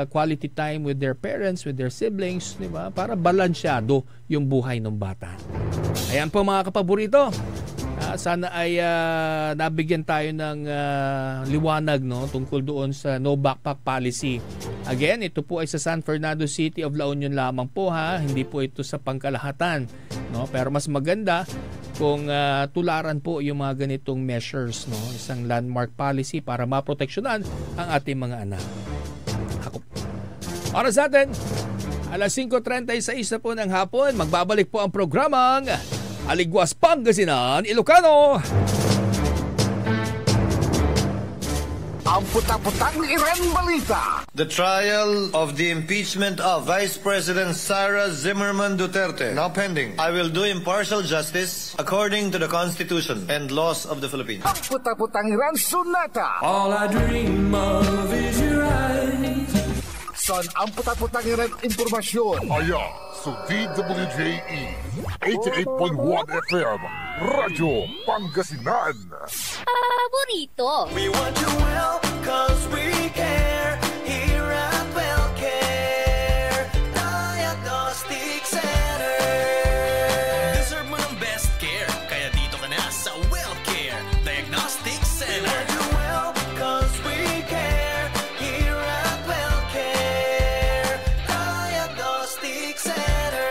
[SPEAKER 4] quality time with their parents, with their siblings, di ba? Para balansyado yung buhay ng bata. Ayan po mga kapaborito. Sana ay nabigyan tayo ng liwanag, no, tungkol doon sa no backpack policy. Again, ito po ay sa San Fernando City of La Union lamang po, ha. Hindi po ito sa pangkalahatan, no. Pero mas maganda kung tularan po yung mga ganitong measures, no, isang landmark policy para maproteksyonan ang ating mga anak. Oras natin, alas 5:36 na po ng hapon. Magbabalik po ang programang Aligwas, Pangasinan, Ilocano.
[SPEAKER 1] Ang putak-putak ni Iren Balita.
[SPEAKER 6] The trial of the impeachment of Vice President Sara Zimmerman Duterte now pending. I will do impartial justice according to the Constitution and laws of the Philippines.
[SPEAKER 1] Ang putak-putak ni Iren Sunata.
[SPEAKER 3] All I dream of is your eyes.
[SPEAKER 1] Son, ang putak-putak ni Iren Impormasyon.
[SPEAKER 7] Aya sa DWJE 88.1 FM Radyo Pangasinan.
[SPEAKER 2] Paborito.
[SPEAKER 3] We want you well, cause we care. Here at WellCare Diagnostic Center. Deserve mo ng best care, kaya dito ka na sa WellCare Diagnostic Center. We want you well, cause we care. Here at WellCare Diagnostic Center.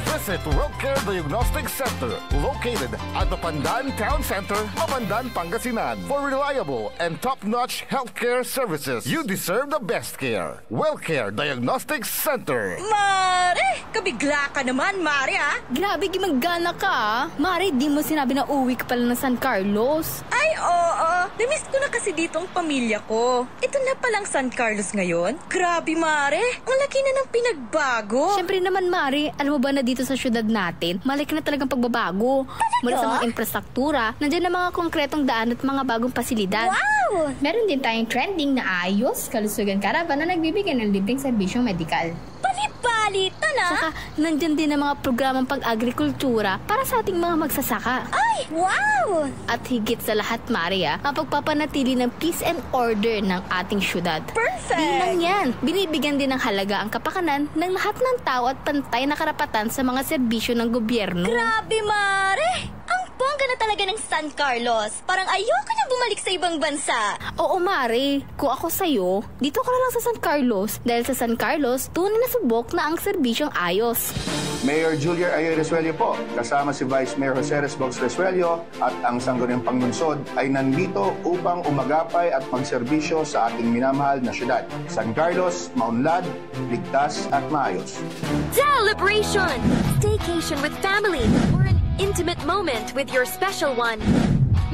[SPEAKER 1] Visit WellCare Diagnostic Center, located at the Pandan Town Center, Mapandan, Pangasinan. For reliable and top-notch healthcare services, you deserve the best care. WellCare Diagnostic Center.
[SPEAKER 8] Mare! Kabigla ka naman, Mare, ha?
[SPEAKER 2] Grabe, gimagana ka, ah. Mare, di mo sinabi na uwi ka pala ng San Carlos.
[SPEAKER 8] Ay, oo. Namiss ko na kasi dito ang pamilya ko. Ito na palang San Carlos ngayon. Grabe, Mare. Ang laki na ng pinagbago.
[SPEAKER 2] Siyempre naman, Mare, alam mo ba na dito sa syudad natin, malaki na talagang pagbabago. Mula sa mga infrastruktura, nandiyan na mga konkretong daan at mga bagong pasilidad.
[SPEAKER 8] Wow!
[SPEAKER 9] Meron din tayong trending na ayos, kalusugan karavan na nagbibigay ng libreng serbisyong medikal.
[SPEAKER 8] Palipalitan, ha?
[SPEAKER 2] Saka, nandiyan din ang mga programang pag-agrikultura para sa ating mga magsasaka.
[SPEAKER 8] Ay, wow!
[SPEAKER 2] At higit sa lahat, Maria, ang pagpapanatili ng peace and order ng ating syudad.
[SPEAKER 8] Perfect!
[SPEAKER 2] Di lang yan, binibigyan din ng halaga ang kapakanan ng lahat ng tao at pantay na karapatan sa mga serbisyo ng gobyerno.
[SPEAKER 8] Grabe, Mare! Ang bongga na talaga ng San Carlos. Parang ayoko na bumalik sa ibang bansa.
[SPEAKER 2] Oo, Mare. Kung ako sa'yo, dito ka na lang sa San Carlos. Dahil sa San Carlos, tunay na subok na ang serbisyong ayos.
[SPEAKER 10] Mayor Julia Ayer Resuello po, kasama si Vice Mayor Jose Resbox Resuello at ang Sangguniang Panglungsod ay nandito upang umagapay at magserbisyo sa ating minamahal na syudad. San Carlos, maunlad, ligtas at maayos.
[SPEAKER 11] Celebration! Staycation with family or an intimate moment with your special one.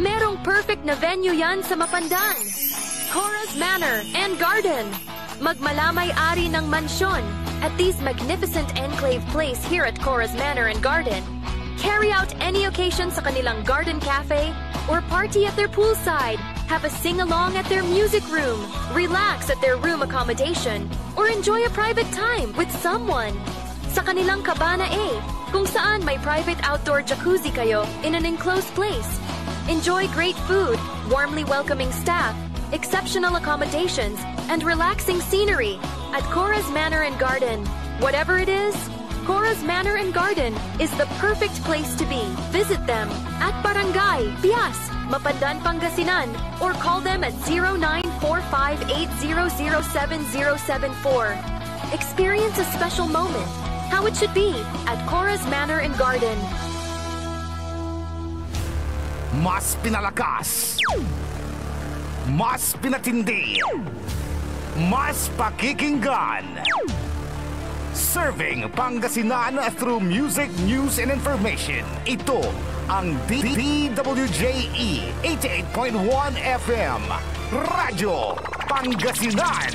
[SPEAKER 11] Merong perfect na venue yan sa Mapandan. Cora's Manor and Garden. Magmalamay-ari ng mansyon at this magnificent enclave place here at Cora's Manor and Garden. Carry out any occasion sa kanilang garden cafe or party at their poolside. Have a sing-along at their music room. Relax at their room accommodation or enjoy a private time with someone. Sa kanilang Cabana A, kung saan may private outdoor jacuzzi kayo in an enclosed place. Enjoy great food, warmly welcoming staff, exceptional accommodations, and relaxing scenery at Cora's Manor and Garden. Whatever it is, Cora's Manor and Garden is the perfect place to be. Visit them at Barangay Pias, Mapandan, Pangasinan, or call them at 0945-800-7074. Experience a special moment, how it should be at Cora's Manor and Garden.
[SPEAKER 1] Mas pinalakas, mas pinatindi, mas pakikinggan. Serving Pangasinan through music, news, and information. Ito ang DWJE 88.1 FM Radyo Pangasinan.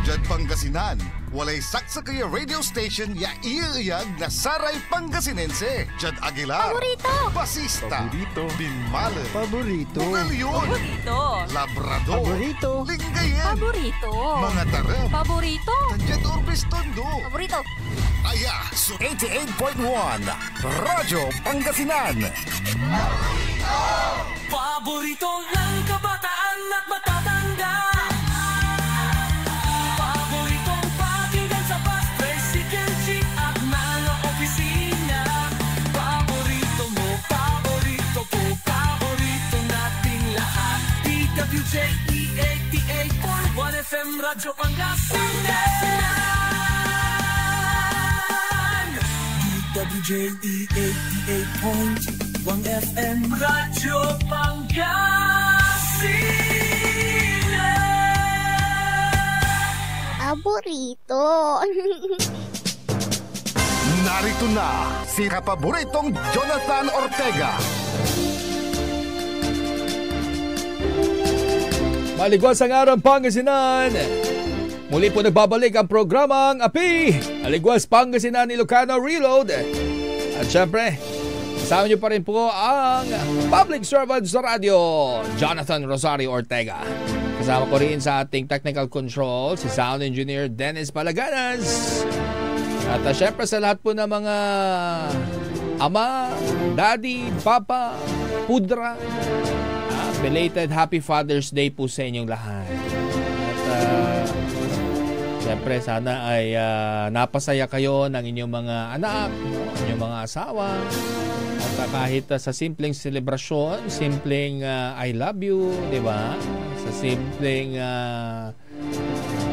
[SPEAKER 1] Diyan Pangasinan, walay saksa kaya radio station ya iiyag na saray Pangasinense. Diyan Aguilar,
[SPEAKER 2] Paborito!
[SPEAKER 1] Basista,
[SPEAKER 7] Paborito.
[SPEAKER 1] Binmale,
[SPEAKER 7] Paborito.
[SPEAKER 1] Bugalyon,
[SPEAKER 8] Paborito!
[SPEAKER 1] Labrador.
[SPEAKER 12] Paborito.
[SPEAKER 1] Lingayen.
[SPEAKER 12] Paborito.
[SPEAKER 1] Mga tarem.
[SPEAKER 12] Paborito.
[SPEAKER 1] Jet Orbis Tondo.
[SPEAKER 12] Paborito.
[SPEAKER 1] Aya, 88.1 Radyo Pangasinan.
[SPEAKER 3] Paborito ng kabataan at matatanda. Paboritong pakinggan sa bus, tricycle, jeep at mga opisina. Paborito mo, paborito ko, paborito nating lahat. DWJ 88.1 FM Radyo Pangasinan. DWJ 88.1 FM Radyo Pangasinan.
[SPEAKER 13] Paborito.
[SPEAKER 1] Narito na si kapaboritong Jonathan Ortega.
[SPEAKER 4] Maligwas ang araw Pangasinan. Muli po nagbabalik ang programang Api, Aligwas Pangasinan Ilocano Reload. At syempre, kasama niyo pa rin po ang public servant sa radyo, Jonathan Rosario Ortega. Kasama ko rin sa ating technical control, si sound engineer Dennis Palaganas. At syempre sa lahat po ng mga ama, daddy, papa, pudra, belated Happy Father's Day po sa inyong lahat. At siyempre, sana ay napasaya kayo ng inyong mga anak, inyong mga asawa. At kahit sa simpleng selebrasyon, simpleng I love you, di ba? Sa simpleng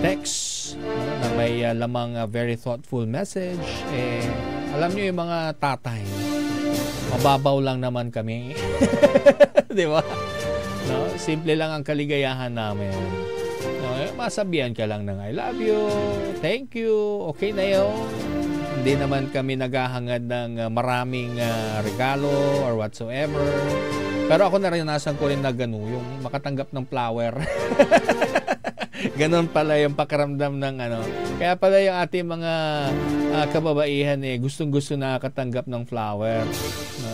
[SPEAKER 4] text na may lamang very thoughtful message, alam nyo yung mga tatay, mababaw lang naman kami. Di ba? No? Simple lang ang kaligayahan namin. Masabihan ka lang ng I love you, thank you, okay na yun. Hindi naman kami naghahangad ng maraming regalo or whatsoever. Pero ako naranasan ko rin na gano'n, yung makatanggap ng flower. Ganon pala yung pakiramdam ng ano. Kaya pala yung ating mga kababaihan gustong-gusto nakakatanggap ng flower.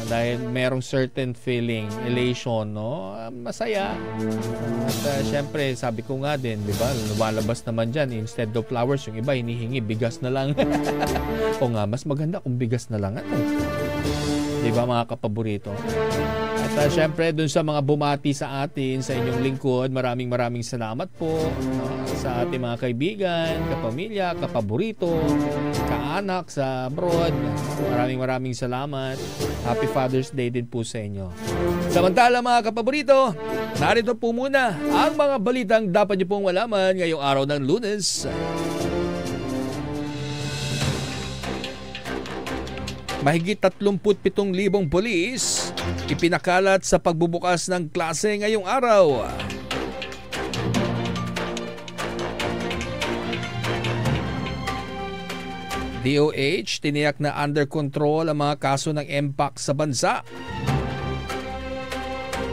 [SPEAKER 4] Dahil merong certain feeling, elation, no? Masaya. At syempre, sabi ko nga din, di ba? Lumalabas naman dyan, instead of flowers, yung iba hinihingi, bigas na lang. O nga, mas maganda kung bigas na lang. Ano? Di ba mga kapaborito? At syempre, dun sa mga bumati sa atin, sa inyong lingkod, maraming salamat po sa ating mga kaibigan, kapamilya, kapaborito, kaanak sa abroad. Maraming salamat. Happy Father's Day din po sa inyo. Samantala mga kapaborito, narito po muna ang mga balitang dapat niyo pong malaman ngayong araw ng Lunes. Mahigit 37,000 pulis ipinakalat sa pagbubukas ng klase ngayong araw. DOH tiniyak na under control ang mga kaso ng MPOX sa bansa.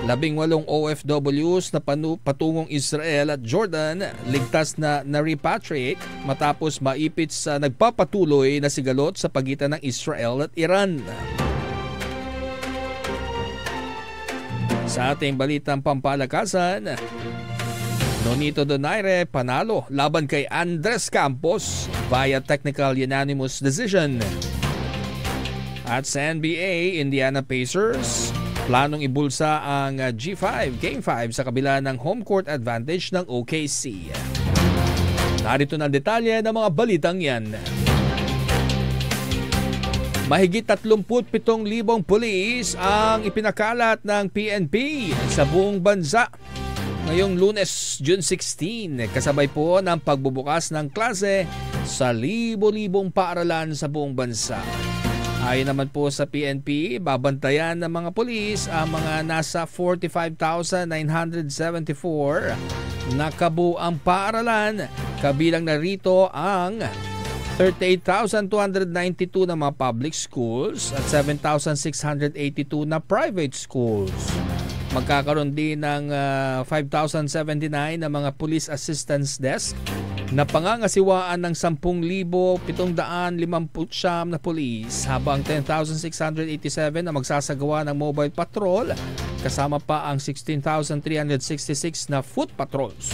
[SPEAKER 4] 18 OFWs na patungong Israel at Jordan ligtas na repatriate matapos maipit sa nagpapatuloy na sigalot sa pagitan ng Israel at Iran. Sa ating balitang pampalakasan, Nonito Donaire panalo laban kay Andres Campos via technical unanimous decision. At sa NBA, Indiana Pacers planong ibulsa ang G5 Game 5 sa kabila ng home court advantage ng OKC. Narito na ang detalye ng mga balitang yan. Mahigit 37,000 pulis ang ipinakalat ng PNP sa buong bansa ngayong Lunes, June 16, kasabay po ng pagbubukas ng klase sa libo-libong paaralan sa buong bansa. Ayon naman po sa PNP, babantayan ng mga pulis ang mga nasa 45,974 na kabuang paaralan, kabilang na rito ang 38,292 na mga public schools at 7,682 na private schools. Magkakaroon din ng 5,079 na mga police assistance desk na pangangasiwaan ng 10,759 na pulis, habang 10,687 na magsasagawa ng mobile patrol kasama pa ang 16,366 na foot patrols.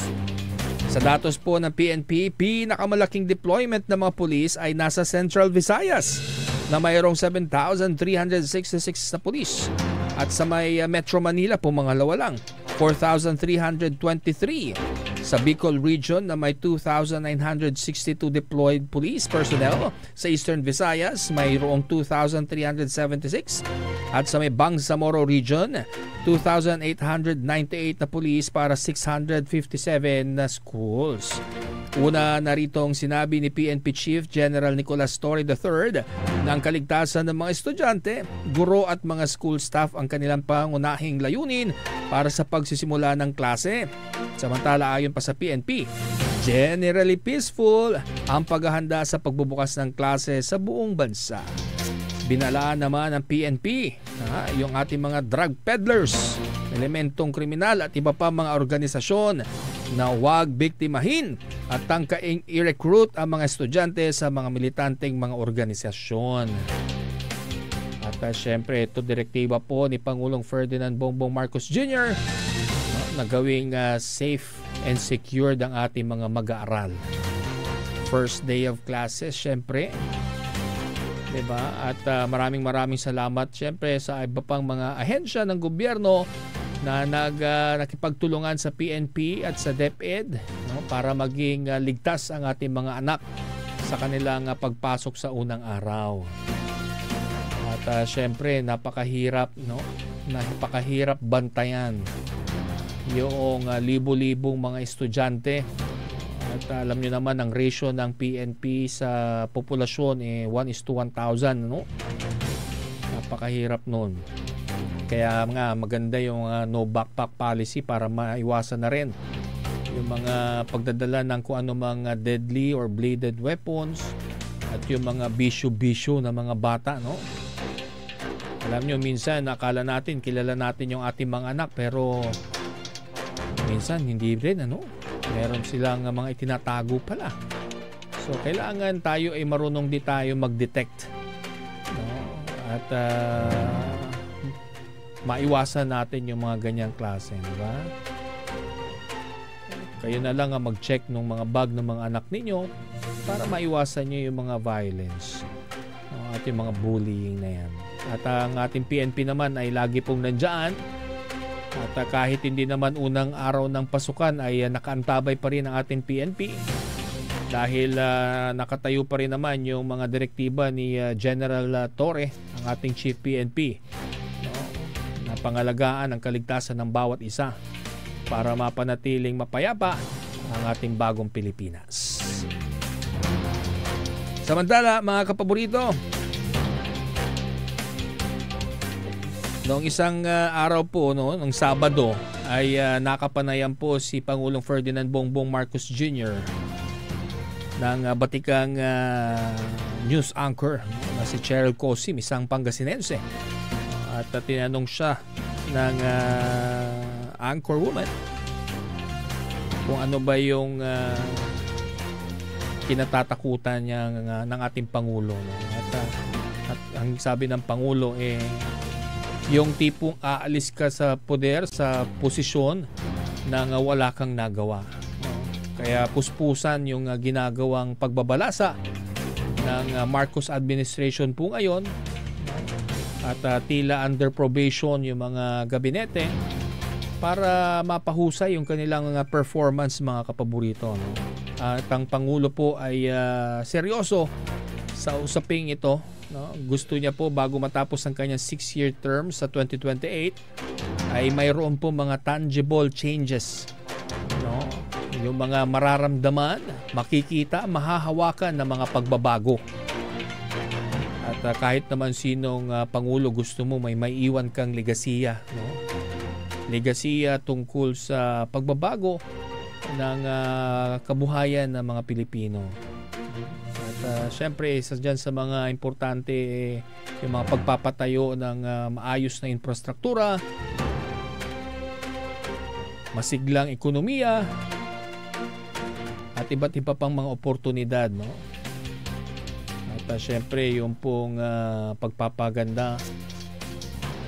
[SPEAKER 4] Sa datos po ng PNP, pinakamalaking deployment ng mga pulis ay nasa Central Visayas na mayroong 7,366 na pulis. At sa may Metro Manila po mangalawa lang, 4,323. Sa Bicol Region na may 2,962 deployed police personnel. Sa Eastern Visayas, mayroong 2,376. At sa may Bangsamoro Region, 2,898 na police para 657 na schools. Una narito ang sinabi ni PNP Chief General Nicolas Torre III na ang kaligtasan ng mga estudyante, guro at mga school staff ang kanilang pangunahing layunin para sa pagsisimula ng klase. Samantala ayon pa sa PNP, generally peaceful ang paghahanda sa pagbubukas ng klase sa buong bansa. Binalaan naman ng PNP yung ating mga drug peddlers, elementong kriminal at iba pa mga organisasyon na huwag biktimahin at tangkaing i-recruit ang mga estudyante sa mga militanteng mga organisasyon. At syempre ito direktiba po ni Pangulong Ferdinand Bongbong Marcos Jr. Na gawing safe and secured ang ating mga mag-aaral. First day of classes syempre. Diba? At maraming salamat syempre sa iba pang mga ahensya ng gobyerno na nakipagtulungan sa PNP at sa DepEd, no, para maging ligtas ang ating mga anak sa kanilang pagpasok sa unang araw. At syempre napakahirap bantayan yung libo-libong mga estudyante. At alam niyo naman ang ratio ng PNP sa populasyon 1:1,000, no? Napakahirap nun. Kaya nga maganda yung no backpack policy para maiwasan na rin yung mga pagdadala ng kung ano mga deadly or bladed weapons at yung mga bisyo-bisyo na mga bata, no? Alam nyo, minsan akala natin, kilala natin yung ating mga anak, pero minsan hindi rin, ano? Meron silang mga itinatago pala. So kailangan tayo ay marunong di tayo mag-detect, no? At maiwasan natin yung mga ganyang klase, di ba? Kayo na lang ang mag-check ng mga bag ng mga anak ninyo para maiwasan nyo yung mga violence, no? At yung mga bullying na yan. At ang ating PNP naman ay lagi pong nandyan. At kahit hindi naman unang araw ng pasukan ay nakaantabay pa rin ang ating PNP dahil nakatayo pa rin naman yung mga direktiba ni General Torre, ang ating Chief PNP, no? Na pangalagaan ang kaligtasan ng bawat isa para mapanatiling mapayapa ang ating bagong Pilipinas. Samantala mga kapaborito, noong isang araw po, no, noong Sabado, ay nakapanayam po si Pangulong Ferdinand Bongbong Marcos Jr. ng batikang news anchor na si Cheryl Cosim, isang Pangasinense. At tinanong siya ng anchor woman kung ano ba yung kinatatakutan niya ng ating Pangulo. No? At ang sabi ng Pangulo yung tipong aalis ka sa poder, sa posisyon na wala kang nagawa. Kaya puspusan yung ginagawang pagbabalasa ng Marcos administration po ngayon at tila under probation yung mga gabinete para mapahusay yung kanilang performance, mga kapaborito. No? At ang Pangulo po ay seryoso sa usaping ito. No? Gusto niya po bago matapos ang kanyang 6-year term sa 2028 ay mayroon po mga tangible changes, no? Yung mga mararamdaman, makikita, mahahawakan na mga pagbabago. At kahit naman sinong Pangulo gusto mo may maiiwan kang legasiya, no? Legasiya tungkol sa pagbabago ng kabuhayan ng mga Pilipino. Siyempre, isa dyan sa mga importante yung mga pagpapatayo ng maayos na infrastruktura, masiglang ekonomiya, at iba't iba pang mga oportunidad, no? At siyempre, yung pong pagpapaganda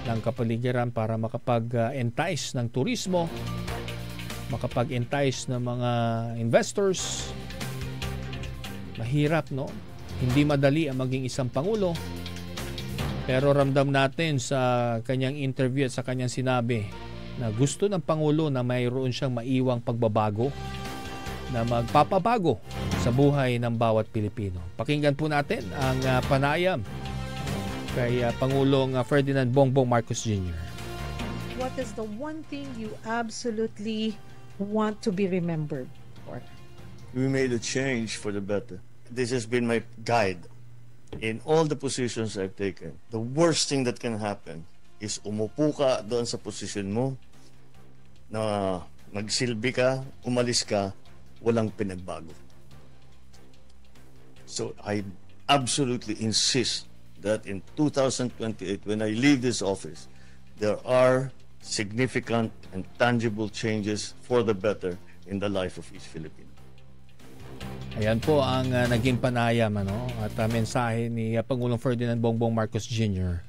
[SPEAKER 4] ng kapaligiran para makapag-entice ng turismo, makapag-entice ng mga investors. Mahirap, no? Hindi madali ang maging isang pangulo. Pero ramdam natin sa kanyang interview at sa kanyang sinabi na gusto ng pangulo na mayroon siyang maiwang pagbabago na magpapabago sa buhay ng bawat Pilipino. Pakinggan po natin ang panayam kay Pangulong Ferdinand Bongbong Marcos Jr.
[SPEAKER 12] What is the one thing you absolutely want to be remembered for?
[SPEAKER 13] We made a change for the better. This has been my guide in all the positions I've taken. The worst thing that can happen is umupo ka doon sa posisyon mo na nagsilbi ka, umalis ka, walang pinagbago. So I absolutely insist that in 2028, when I leave this office, there are significant and tangible changes for the better in the life of each Filipino.
[SPEAKER 4] Ayan po ang naging panayam at mensahe ni Pangulong Ferdinand Bongbong Marcos Jr.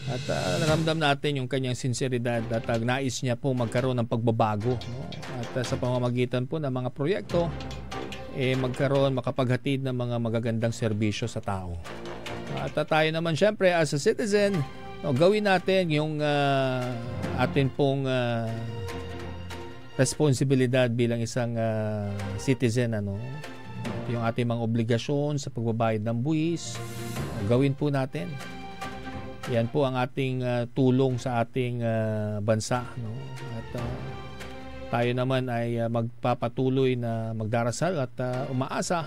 [SPEAKER 4] At naramdam natin yung kanyang sinseridad at nais niya po magkaroon ng pagbabago. At sa pamamagitan po ng mga proyekto, makapaghatid ng mga magagandang serbisyo sa tao. At tayo naman syempre as a citizen, gawin natin yung atin pong responsibilidad bilang isang citizen, yung ating mga obligasyon sa pagbabayad ng buwis, gawin po natin. Yan po ang ating tulong sa ating bansa, At tayo naman ay magpapatuloy na magdarasal at umaasa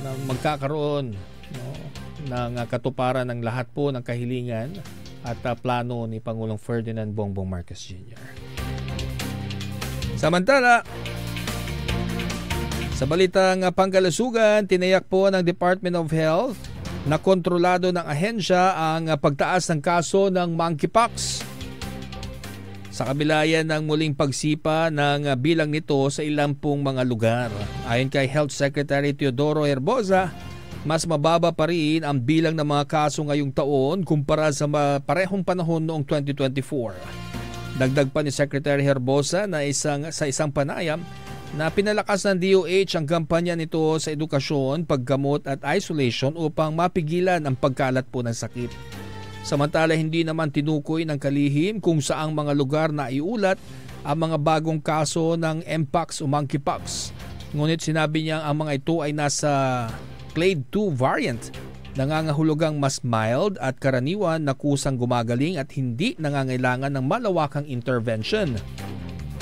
[SPEAKER 4] na magkakaroon ng katuparan ng lahat po ng kahilingan at plano ni Pangulong Ferdinand Bongbong Marcos Jr. Samantala, sa balitang pangkalusugan, tinayak po ng Department of Health na kontrolado ng ahensya ang pagtaas ng kaso ng monkeypox. Sa kabila yan ng muling pagsipa ng bilang nito sa ilang pong mga lugar. Ayon kay Health Secretary Teodoro Herbosa, mas mababa pa rin ang bilang ng mga kaso ngayong taon kumpara sa parehong panahon noong 2024. Dagdag pa ni Secretary Herbosa na sa isang panayam na pinalakas ng DOH ang kampanya nito sa edukasyon, paggamot at isolation upang mapigilan ang pagkalat po ng sakit. Samantala hindi naman tinukoy ng kalihim kung saang mga lugar na iulat ang mga bagong kaso ng mpox o monkeypox. Ngunit sinabi niya ang mga ito ay nasa Clade 2 variant, nangangahulugang mas mild at karaniwan na kusang gumagaling at hindi nangangailangan ng malawakang intervention.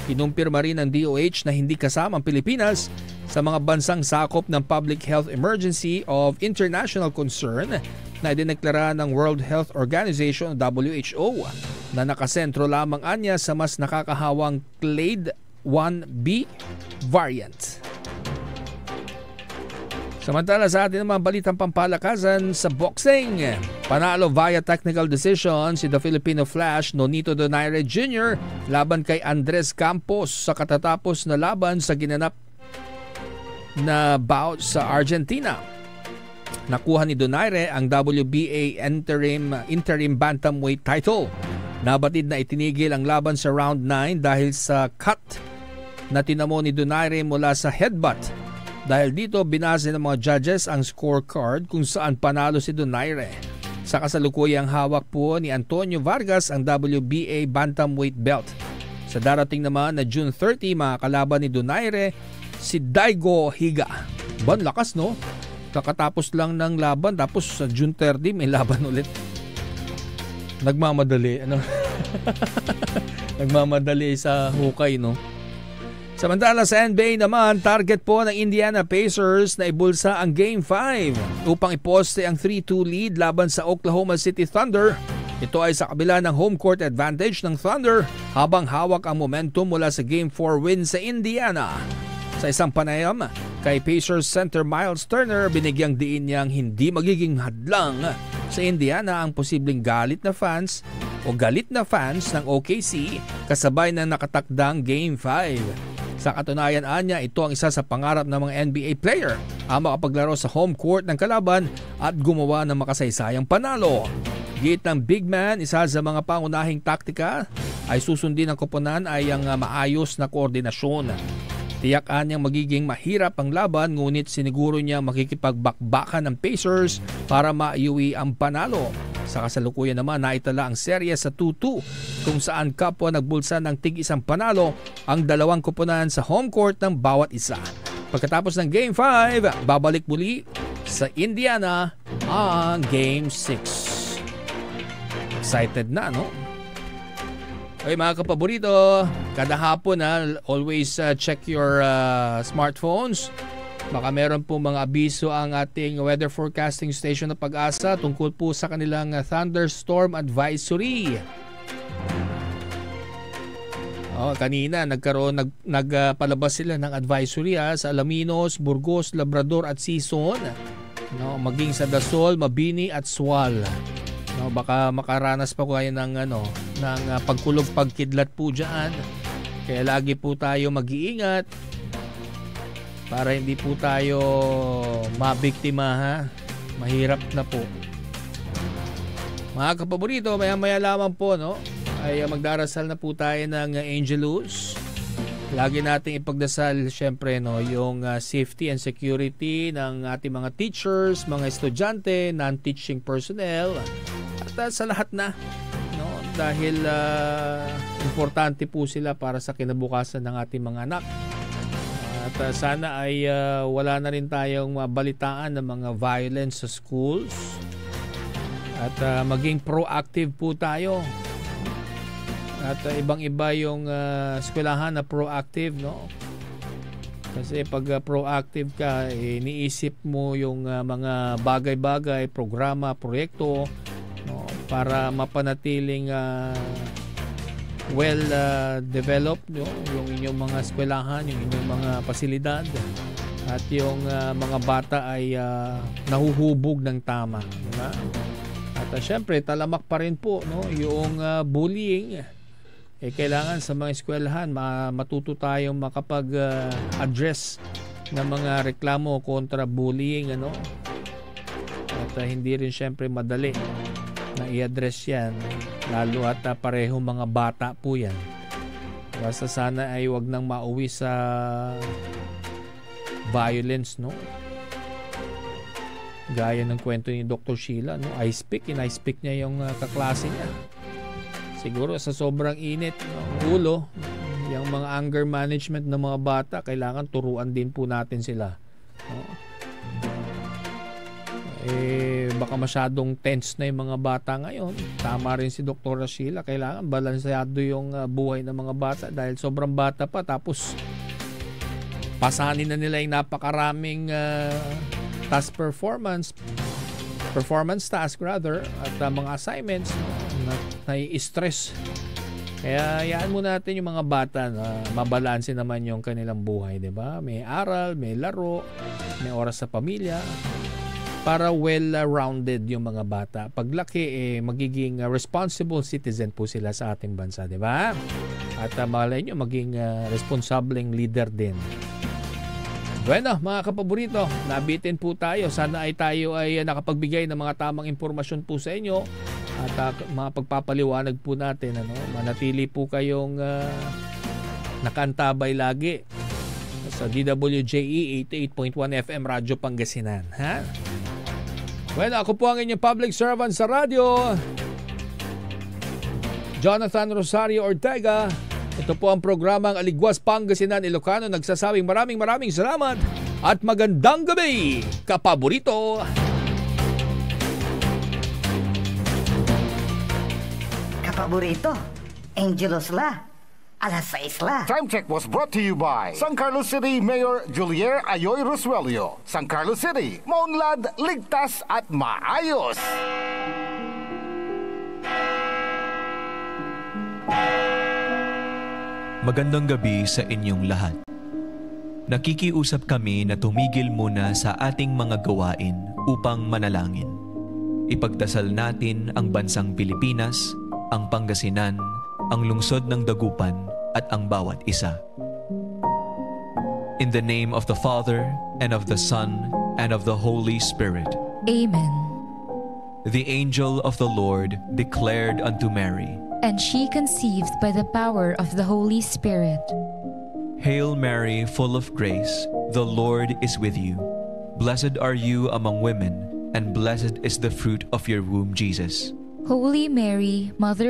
[SPEAKER 4] Kinumpirma rin ng DOH na hindi kasama ang Pilipinas sa mga bansang sakop ng Public Health Emergency of International Concern na idineklara ng World Health Organization WHO na nakasentro lamang anya sa mas nakakahawang Clade 1B variant. Samantala sa atin naman balitang pampalakasan sa boxing. Panalo via technical decision si the Filipino Flash Nonito Donaire Jr. laban kay Andres Campos sa katatapos na laban sa ginanap na bout sa Argentina. Nakuha ni Donaire ang WBA interim bantamweight title. Nabatid na itinigil ang laban sa round 9 dahil sa cut na tinamo ni Donaire mula sa headbutt. Dahil dito, binase ng mga judges ang scorecard kung saan panalo si Donaire. Sa kasalukuyang hawak po ni Antonio Vargas ang WBA bantamweight belt. Sa darating naman na June 30, makakalaban ni Donaire si Daigo Higa. Ban lakas, no? Kakatapos lang ng laban, tapos sa June 30 may laban ulit. Nagmamadali, Nagmamadali sa hukay, no? Samantala sa NBA naman, target po ng Indiana Pacers na ibulsa ang Game 5 upang iposte ang 3-2 lead laban sa Oklahoma City Thunder. Ito ay sa kabila ng home court advantage ng Thunder habang hawak ang momentum mula sa Game 4 win sa Indiana. Sa isang panayam, kay Pacers center Miles Turner, binigyang diin niyang hindi magiging hadlang sa Indiana ang posibleng galit na fans ng OKC kasabay ng nakatakdang Game 5. Sa katunayan anya, ito ang isa sa pangarap ng mga NBA player ang makapaglaro sa home court ng kalaban at gumawa ng makasaysayang panalo. Giit ng big man, isa sa mga pangunahing taktika ay susundin ng koponan ay ang maayos na koordinasyon. Tiyakan niyang magiging mahirap ang laban, ngunit siniguro niya makikipagbakbakan ng Pacers para maiuwi ang panalo. Sa kasalukuyan naman, naitala ang serye sa 2-2 kung saan kapwa nagbulsa ng tig-isang panalo ang dalawang koponan sa home court ng bawat isa. Pagkatapos ng Game 5, babalik muli sa Indiana ang Game 6. Excited na, no? Okay mga kapaborito, kada hapon always check your smartphones. Baka meron po mga abiso ang ating weather forecasting station na Pag-asa tungkol po sa kanilang thunderstorm advisory. Kanina nagpalabas sila ng advisory sa Alaminos, Burgos, Labrador at Sison. Maging sa Dasol, Mabini at Sual. Baka makaranas pa kayo ng pagkulog, pagkidlat po dyan. Kaya lagi po tayo mag-iingat para hindi po tayo mabiktima. Mahirap na po. Mga kapaborito, maya-maya lamang po ay magdarasal na po tayo ng Angelus. Lagi nating ipagdasal syempre yung safety and security ng ating mga teachers, mga estudyante, non-teaching personnel at sa lahat na dahil importante po sila para sa kinabukasan ng ating mga anak. At sana ay wala na rin tayong mabalitaan ng mga violence sa schools at maging proactive po tayo. At ibang-iba yung eskwelahan na proactive, Kasi pag proactive ka, iniisip mo yung mga bagay-bagay, programa, proyekto, para mapanatiling well-developed yung inyong mga eskwelahan, yung inyong mga pasilidad, at yung mga bata ay nahuhubog ng tama. Diba? At syempre, talamak pa rin po yung bullying. Kailangan sa mga eskwelahan matuto tayong makapag-address ng mga reklamo kontra bullying, At hindi rin syempre madali na i-address yan, lalo at parehong mga bata po yan. Basta sana ay wag nang mauwi sa violence, Gaya ng kwento ni Dr. Sheila, ice pick niya yung kaklase niya. Siguro sa sobrang init ng ulo, yung mga anger management ng mga bata, kailangan turuan din po natin sila. Baka masyadong tense na yung mga bata ngayon. Tama rin si Dr. Sheila, kailangan balansado yung buhay ng mga bata dahil sobrang bata pa, tapos pasanin na nila yung napakaraming task performance task rather, at mga assignments na nai-stress. Kaya hayaan mo natin yung mga bata na mabalanse naman yung kanilang buhay, di ba? May aral, may laro, may oras sa pamilya, para well-rounded yung mga bata. Paglaki, magiging responsible citizen po sila sa ating bansa, di ba? At malay nyo, maging responsableng leader din. Bueno, mga kapaborito, nabitin po tayo. Sana ay tayo ay nakapagbigay ng mga tamang impormasyon po sa inyo at mga pagpapaliwanag po natin. Manatili po kayong nakantabay lagi sa DWJE 88.1 FM Radyo Pangasinan. Well, ako po ang inyong public servant sa radyo, Jonathan Rosario Ortega. Ito po ang programang Aligwas Pangasinan Ilocano. Nagsasabing maraming salamat at magandang gabi, kapaborito.
[SPEAKER 14] Kapaborito, Angelos la. Alas 6 la.
[SPEAKER 1] Time check was brought to you by San Carlos City Mayor Julier Ayoy Rosuelio. San Carlos City, maunlad, ligtas at maayos.
[SPEAKER 15] Magandang gabi sa inyong lahat. Nakikiusap kami na tumigil muna sa ating mga gawain upang manalangin. Ipagdasal natin ang bansang Pilipinas, ang Pangasinan, ang lungsod ng Dagupan at ang bawat isa. In the name of the Father, and of the Son, and of the Holy Spirit.
[SPEAKER 16] Amen.
[SPEAKER 15] The angel of the Lord declared unto Mary,
[SPEAKER 16] And she conceived by the power of the Holy Spirit.
[SPEAKER 15] Hail Mary, full of grace, the Lord is with you. Blessed are you among women, and blessed is the fruit of your womb, Jesus.
[SPEAKER 16] Holy Mary, Mother